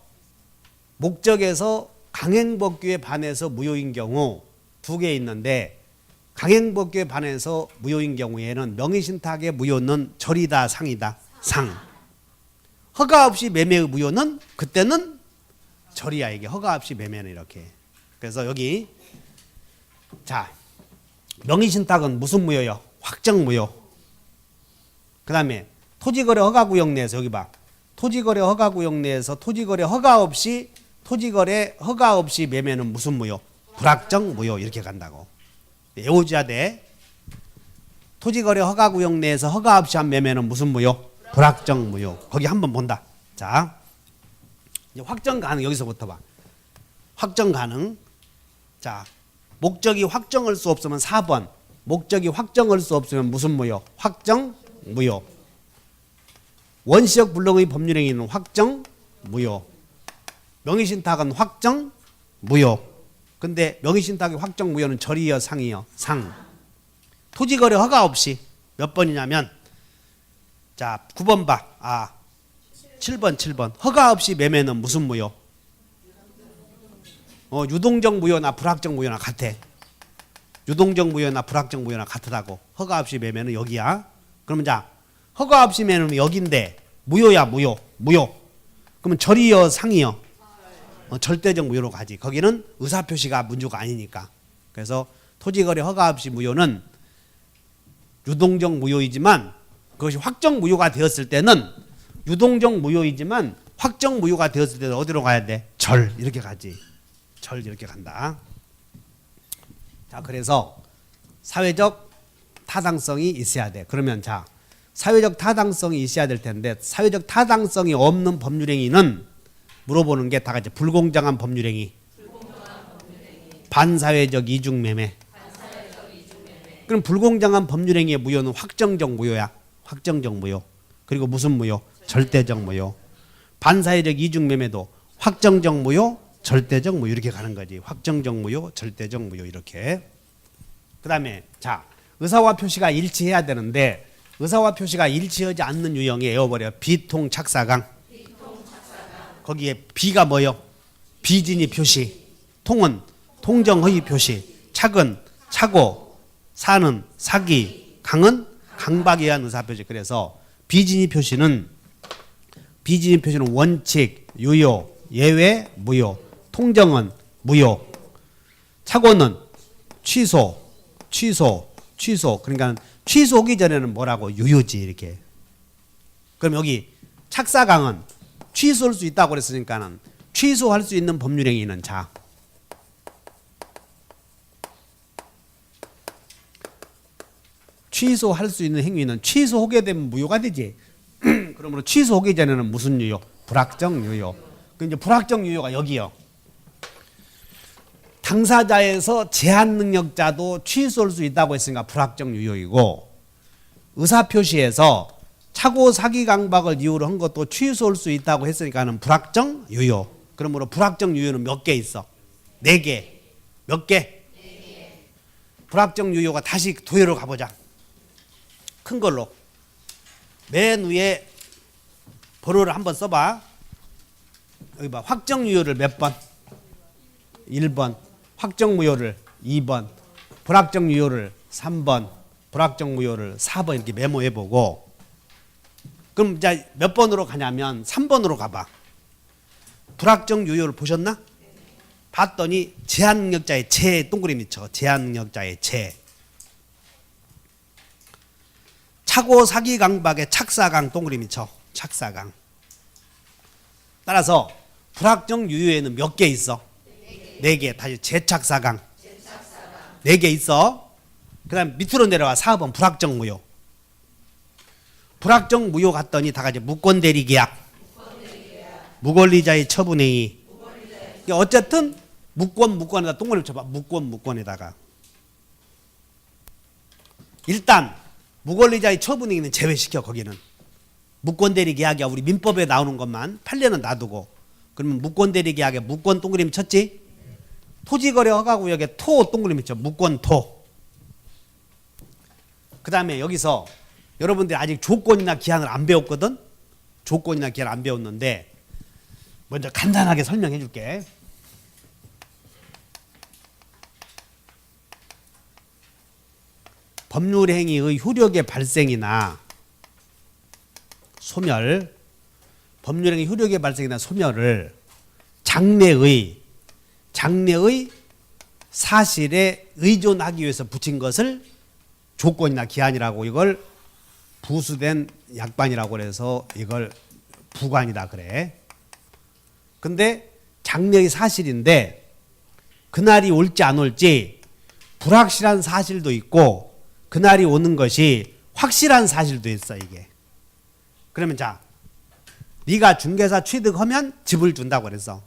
목적에서 강행법규에 반해서 무효인 경우 두 개 있는데 강행법규에 반해서 무효인 경우에는 명의신탁의 무효는 절이다 상이다. 상. 허가 없이 매매의 무효는 그때는 절이야 이게. 허가 없이 매매는 이렇게. 그래서 여기 자 명의신탁은 무슨 무효요? 확정무효. 그 다음에 토지거래 허가구역 내에서 여기 봐. 토지거래 허가구역 내에서 토지거래 허가 없이 매매는 무슨 무효? 불확정무효. 이렇게 간다고. 외워줘야 돼. 토지거래 허가구역 내에서 허가 없이 한 매매는 무슨 무효? 불확정무효. 거기 한번 본다. 자, 이제 확정 가능 여기서부터 봐. 확정 가능. 자, 목적이 확정할 수 없으면 4번. 목적이 확정할 수 없으면 무슨 무효? 확정 무효. 원시적 불능의 법률행위는 확정 무효. 명의신탁은 확정 무효. 근데 명의신탁의 확정 무효는 절이여 상이여? 상. 토지거래 허가 없이 몇 번이냐면 자 9번 봐. 7번. 허가 없이 매매는 무슨 무효? 유동적 무효나 불확정 무효나 같아. 유동적 무효나 불확정 무효나 같다고. 허가 없이 매매는 여기야. 그러면 자 허가 없이 매매는 여기인데 무효야 무효. 그러면 절이여 상이여? 절대적 무효로 가지. 거기는 의사표시가 문제가 아니니까. 그래서 토지거래 허가 없이 무효는 유동적 무효이지만 그것이 확정 무효가 되었을 때는 유동적 무효이지만 확정 무효가 되었을 때는 어디로 가야 돼? 절 이렇게 가지. 절 이렇게 간다. 자 그래서 사회적 타당성이 있어야 돼. 그러면 자 사회적 타당성이 있어야 될 텐데 사회적 타당성이 없는 법률행위는 물어보는 게 다 같이 불공정한 법률행위, 반사회적 이중매매. 그럼 불공정한 법률행위의 무효는 확정적 무효야. 확정적 무효. 그리고 무슨 무효? 절대적 무효. 반사회적 이중매매도 확정적 무효, 절대적 무효 이렇게 가는 거지. 확정적 무효, 절대적 무효 이렇게. 그 다음에 자 의사와 표시가 일치해야 되는데 의사와 표시가 일치하지 않는 유형이 외워버려. 비통착사강. 거기에 비가 뭐요? 비진이 표시. 통은 통정허위 표시. 착은 착오. 사는 사기. 강은 강박에 의한 의사표시. 그래서 비진이 표시는 원칙, 유효, 예외, 무효. 통정은 무효. 착오는 취소. 그러니까 취소하기 전에는 뭐라고? 유효지 이렇게. 그럼 여기 착사강은 취소할 수 있다고 그랬으니까는 취소할 수 있는 법률행위는 자 취소할 수 있는 행위는 취소하게 되면 무효가 되지. 그러므로 취소하기 전에는 무슨 유효? 불확정 유효. 그 이제 불확정 유효가 여기요. 당사자에서 제한 능력자도 취소할 수 있다고 했으니까 불확정 유효이고 의사표시에서 착오 사기 강박을 이유로 한 것도 취소할 수 있다고 했으니까는 불확정 유효. 그러므로 불확정 유효는 몇 개 있어? 4개. 몇 개? 4개. 불확정 유효가 다시 도형으로 가보자. 큰 걸로. 맨 위에 번호를 한번 써봐. 여기 봐. 확정 유효를 몇 번? 1번. 확정 무효를 2번. 불확정 유효를 3번. 불확정 무효를 4번 이렇게 메모해보고 그럼 이제 몇 번으로 가냐면 3번으로 가봐. 불확정 유효를 보셨나? 봤더니 제한 능력자의 제 동그라미 쳐. 제한 능력자의 제. 차고 사기 강박에 착사강 동그라미 쳐. 착사강. 따라서 불확정 유효에는 몇 개 있어? 네 개. 다시 재착사강. 네 개 있어. 그 다음 밑으로 내려와. 4번 불확정 무효. 불확정 무효 갔더니 다 같이 무권 대리 계약. 무권리자의 처분행위. 어쨌든 무권에다 동그라미 쳐봐. 무권에다가. 일단 무권리자의 처분행위는 제외시켜. 거기는 무권 대리 계약이야. 우리 민법에 나오는 것만 판례는 놔두고. 그러면 무권 대리 계약에 무권 동그라미 쳤지? 토지거래 허가구역에 토 동그라미 쳐. 무권 토. 그 다음에 여기서 여러분들이 아직 조건이나 기한을 안 배웠거든. 조건이나 기한을 안 배웠는데 먼저 간단하게 설명해 줄게. 법률행위의 효력의 발생이나 소멸, 법률행위 효력의 발생이나 소멸을 장래의 사실에 의존하기 위해서 붙인 것을 조건이나 기한이라고, 이걸 부수된 약반이라고 해서 이걸 부관이다 그래. 근데 장래의 사실인데 그날이 올지 안 올지 불확실한 사실도 있고 그날이 오는 것이 확실한 사실도 있어. 이게 그러면 자, 네가 중개사 취득하면 집을 준다고 그랬어.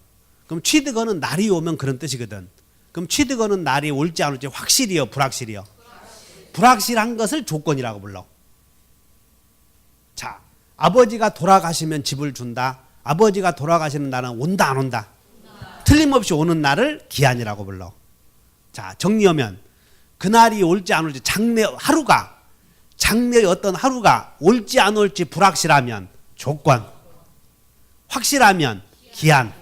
그럼 취득하는 날이 오면 그런 뜻이거든. 그럼 취득하는 날이 올지 안 올지 확실이요, 불확실이요? 불확실한 것을 조건이라고 불러. 자, 아버지가 돌아가시면 집을 준다. 아버지가 돌아가시는 날은 온다 안 온다? 틀림없이 오는 날을 기한이라고 불러. 자, 정리하면 그날이 올지 안 올지, 장래의 어떤 하루가 올지 안 올지 불확실하면 조건, 확실하면 기한.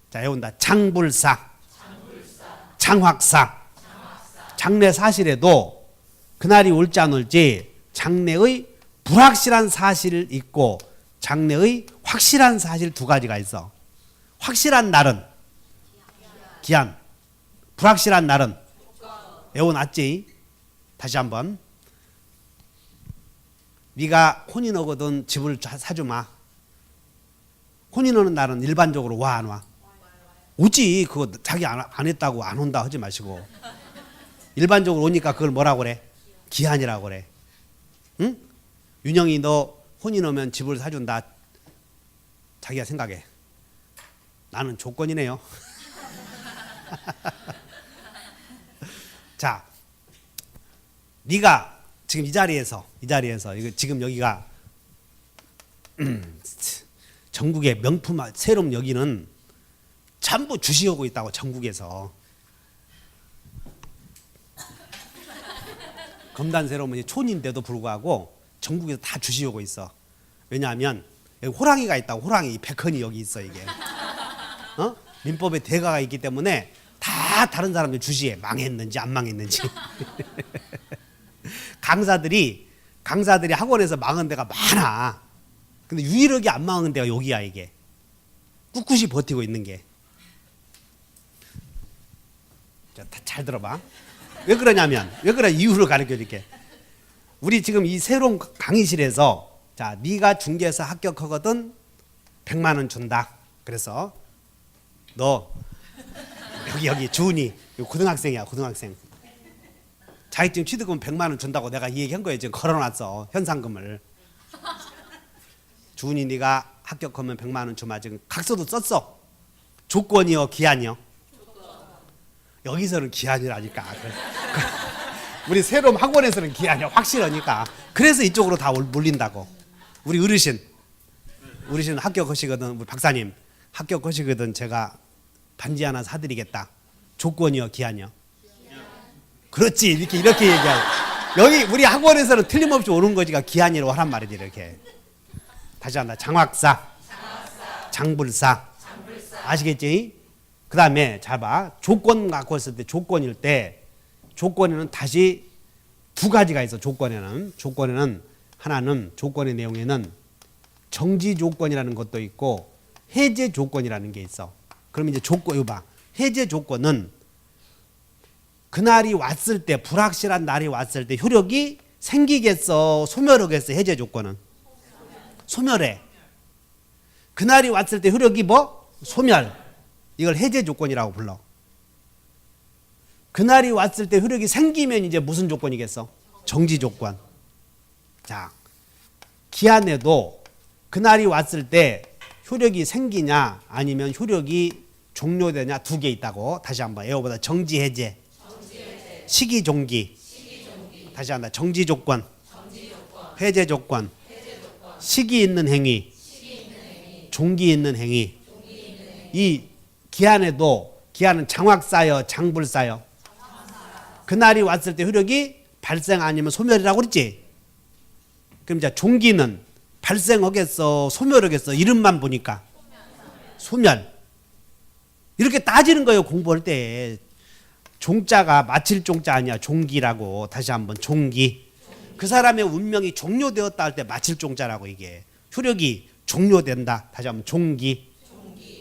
자, 외운다. 장불사, 장확사. 장래 사실에도 그날이 올지 안 올지 장래의 불확실한 사실이 있고 장래의 확실한 사실 두 가지가 있어. 확실한 날은 기한, 불확실한 날은 외워놨지? 다시 한번. 네가 혼인하거든 집을 사주마. 혼인하는 날은 일반적으로 와 안 와? 오지. 그거 자기 안 했다고 안 온다 하지 마시고. 일반적으로 오니까 그걸 뭐라고 그래? 기한이라고 그래. 응? 윤영이 너 혼인하면 집을 사준다. 자기가 생각해. 나는 조건이네요. 자, 네가 지금 이 자리에서 이거 지금 여기가 전국의 명품 새로운 여기는 전부 주시하고 있다고. 전국에서 검단새로운 촌인데도 불구하고 전국에서 다 주시하고 있어. 왜냐하면 여기 호랑이가 있다고. 호랑이 백헌이 여기 있어. 이게 민법에 대가가 있기 때문에 다 다른 사람들 주시해. 망했는지 안 망했는지. 강사들이 학원에서 망한 데가 많아. 근데 유일하게 안 망한 데가 여기야. 이게 꿋꿋이 버티고 있는 게. 자, 잘 들어봐. 왜 그러냐면, 왜 그래 이유를 가르쳐 줄게. 우리 지금 이 새로운 강의실에서, 자, 네가 중개사 합격하거든 100만 원 준다. 그래서 너 여기 주은이 고등학생이야. 고등학생. 자격증 취득금 100만 원 준다고 내가 이 얘기한 거예요. 지금 걸어놨어. 현상금을. 주은이 네가 합격하면 100만 원 주마. 지금 각서도 썼어. 조건이요, 기한이요? 여기서는 기한이라니까. 우리 새로운 학원에서는 기한이야. 확실하니까. 그래서 이쪽으로 다 몰린다고. 우리 어르신 합격하시거든. 우리 박사님 합격하시거든. 제가 반지 하나 사드리겠다. 조건이요, 기한이요? 그렇지. 이렇게 얘기하고. 여기 우리 학원에서는 틀림없이 오는 거지가 기한이라고 하란 말이지. 이렇게. 다시 한다. 장확사, 장불사. 아시겠지? 그 다음에 잘 봐. 조건 갖고 있을 때, 조건일 때, 조건에는 다시 두 가지가 있어. 조건에는 하나는, 조건의 내용에는 정지 조건이라는 것도 있고 해제 조건이라는 게 있어. 그럼 이제 조건, 이거 봐. 해제 조건은 그날이 왔을 때, 불확실한 날이 왔을 때 효력이 생기겠어, 소멸하겠어? 해제 조건은 소멸해. 그날이 왔을 때 효력이 뭐? 소멸. 이걸 해제 조건이라고 불러. 그날이 왔을 때 효력이 생기면 이제 무슨 조건이겠어? 정지 조건. 자, 기한에도 그날이 왔을 때 효력이 생기냐 아니면 효력이 종료되냐 두 개 있다고. 다시 한번 에어보다 정지 해제, 시기 종기. 다시 한번 정지 조건, 해제 조건, 시기 있는 행위, 종기 있는 행위. 이 기한에도 기한은 장확 쌓여 장불 쌓여. 그날이 왔을 때 효력이 발생 아니면 소멸이라고 그랬지. 그럼 이제 종기는 발생하겠어 소멸하겠어? 이름만 보니까 소멸. 이렇게 따지는 거예요. 공부할 때. 종자가 마칠 종자 아니야. 종기라고. 다시 한번 종기. 그 사람의 운명이 종료되었다 할 때 마칠 종자라고. 이게 효력이 종료된다. 다시 한번 종기.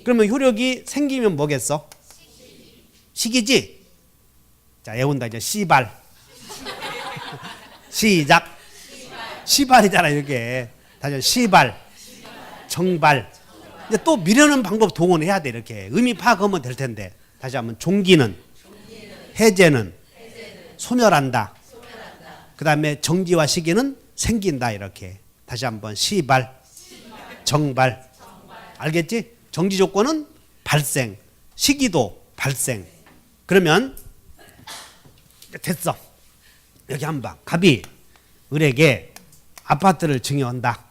그러면 효력이 생기면 뭐겠어? 시기지. 자, 애운다 이제 시발. 시작. 시발이잖아 이게. 다시 시발, 정발. 이제 또 미루는 방법 동원해야 돼. 이렇게 의미 파악하면 될 텐데. 다시 한번 종기는 해제는 소멸한다. 그 다음에 정지와 시기는 생긴다. 이렇게. 다시 한번 시발, 정발. 알겠지? 정지 조건은 발생, 시기도 발생. 그러면 됐어. 여기 한번 봐. 갑이 을에게 아파트를 증여한다.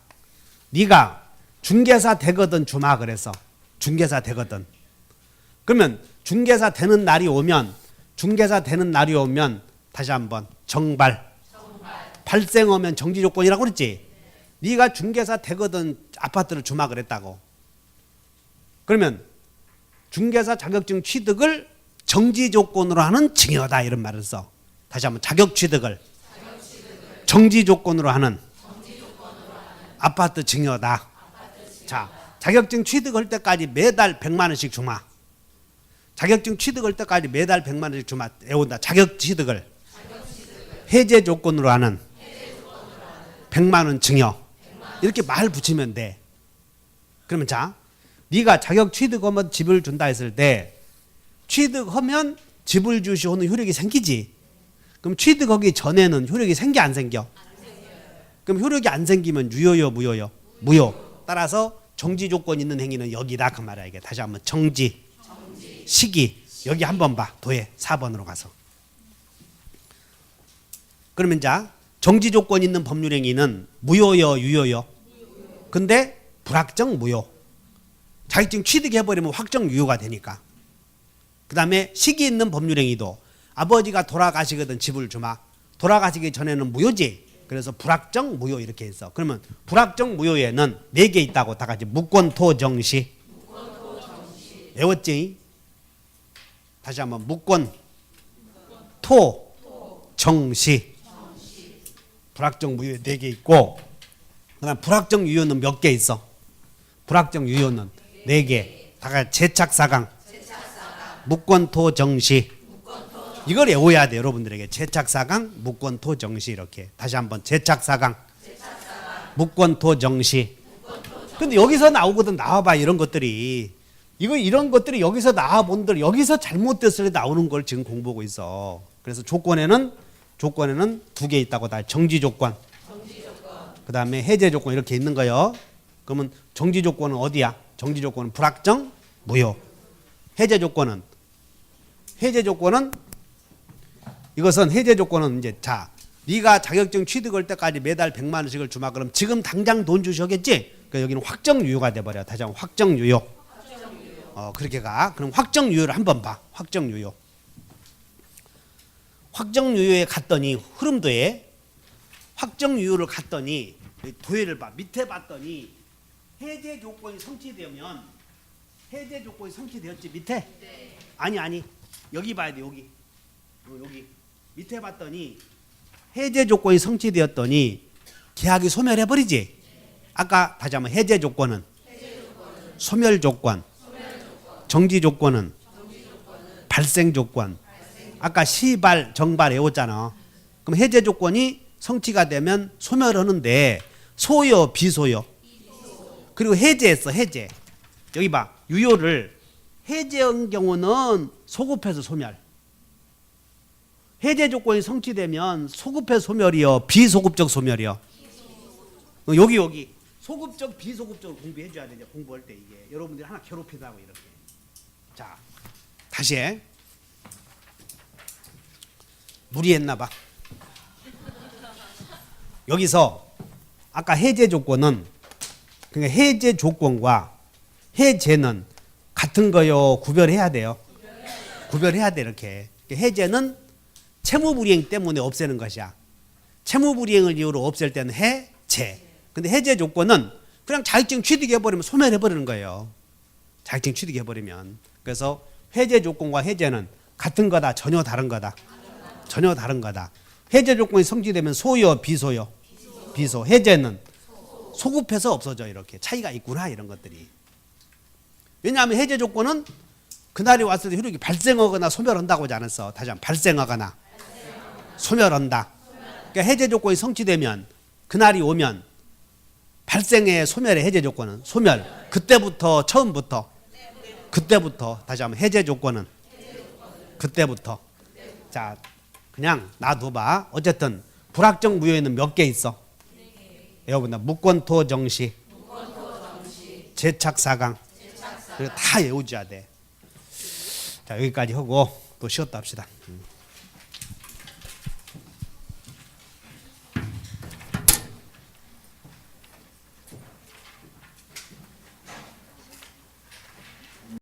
네가 중개사 되거든 주마. 그래서 중개사 되거든. 그러면 중개사 되는 날이 오면 다시 한번 정발. 발생하면 정지 조건이라고 그랬지. 네가 중개사 되거든 아파트를 주마 그랬다고. 그러면 중개사 자격증 취득을 정지 조건으로 하는 증여다 이런 말을 써. 다시 한번 자격 취득을 정지 조건으로 하는 아파트 증여다. 자, 자격증 취득할 때까지 매달 100만 원씩 주마. 자격증 취득할 때까지 매달 100만 원씩 주마. 애운다. 자격 취득을 해제 조건으로 하는 100만 원 증여. 이렇게 말 붙이면 돼. 그러면 자, 네가 자격 취득하면 집을 준다 했을 때 취득하면 집을 주시오는 효력이 생기지. 그럼 취득하기 전에는 효력이 생겨 안 생겨? 그럼 효력이 안 생기면 유효요 무효요? 무효. 따라서 정지 조건 있는 행위는 여기다 그 말이야. 이게 다시 한번 정지, 시기. 여기 한번 봐. 도해 4번으로 가서. 그러면 자, 정지 조건 있는 법률 행위는 무효요 유효요? 근데 불확정 무효. 자격증 취득해버리면 확정 유효가 되니까. 그 다음에 시기 있는 법률 행위도 아버지가 돌아가시거든 집을 주마. 돌아가시기 전에는 무효지. 그래서 불확정 무효 이렇게 했어. 그러면 불확정 무효에는 4개 있다고. 다 같이 무권 토 정시. 외웠지? 다시 한번 무권 토 정시. 불확정 무효에 4개 있고, 그다음 불확정 유효는 몇 개 있어? 불확정 유효는 4개. 다 같이 제착사강. 무권토 정시. 이걸 외워야 돼 여러분들에게. 제착사강 무권토 정시. 이렇게 다시 한번 제착사강 무권토 정시. 근데 여기서 나오거든. 나와봐. 이런 것들이 이런 것들이 여기서 나와본들 여기서 잘못됐을 때 나오는 걸 지금 공부하고 있어. 그래서 조건에는 2개 있다고. 다 정지 조건, 그 다음에 해제 조건 이렇게 있는 거예요. 그러면 정지 조건은 어디야? 정지 조건은 불확정 무효. 해제 조건은 이것은 해제 조건은 이제 자, 네가 자격증 취득할 때까지 매달 100만 원씩을 주마. 그럼 지금 당장 돈 주셔겠지? 그러니까 여기는 확정 유효가 돼 버려. 다시 한번 확정 유효. 그렇게 가. 그럼 확정 유효를 한번 봐. 확정 유효. 확정 유효에 갔더니 흐름도에 확정 유효를 갔더니 도해를 봐. 밑에 봤더니 해제 조건이 성취되면 해제 조건이 성취되었지 밑에? 네. 아니 여기 봐야 돼. 여기 밑에 봤더니 해제 조건이 성취되었더니 계약이 소멸해버리지. 아까 다시 한번 해제 조건은 소멸 조건, 정지 조건은 발생 조건. 아까 시발 정발 외웠잖아. 그럼 해제 조건이 성취가 되면 소멸하는데 소요 비소요. 그리고 해제했어. 해제. 여기 봐. 유효를 해제한 경우는 소급해서 소멸. 해제 조건이 성취되면 소급해서 소멸이요, 비소급적 소멸이요. 여기 소급적 비소급적으로 공부해 줘야 되죠. 공부할 때 이게 여러분들이 하나 괴롭히다고 이렇게. 자, 다시 해. 무리했나 봐. 여기서 아까 해제 조건은, 그러니까 해제 조건과 해제는 같은 거요, 구별해야 돼요. 구별해야 돼. 이렇게. 해제는 채무불이행 때문에 없애는 것이야. 채무불이행을 이유로 없앨 때는 해제. 근데 해제 조건은 그냥 자격증 취득해버리면 소멸해버리는 거예요. 자격증 취득해버리면. 그래서 해제 조건과 해제는 같은 거다, 전혀 다른 거다. 전혀 다른 거다. 해제 조건이 성취되면 소요, 비소요. 비소. 해제는 소급해서 없어져. 이렇게 차이가 있구나, 이런 것들이. 왜냐하면 해제 조건은 그날이 왔을 때 효력이 발생하거나 소멸한다고 하지 않았어. 다시 한번 발생하거나 소멸한다. 그러니까 해제 조건이 성취되면 그날이 오면 발생의 소멸의 해제 조건은 소멸. 그때부터 처음부터. 그때부터 다시 한번 해제 조건은 그때부터. 자, 그냥 놔둬봐. 어쨌든 불확정 무효에는 몇 개 있어? 여러분들 무권토 정시, 제착사강. 다 외우셔야 돼. 자, 여기까지 하고 또 쉬었다 합시다.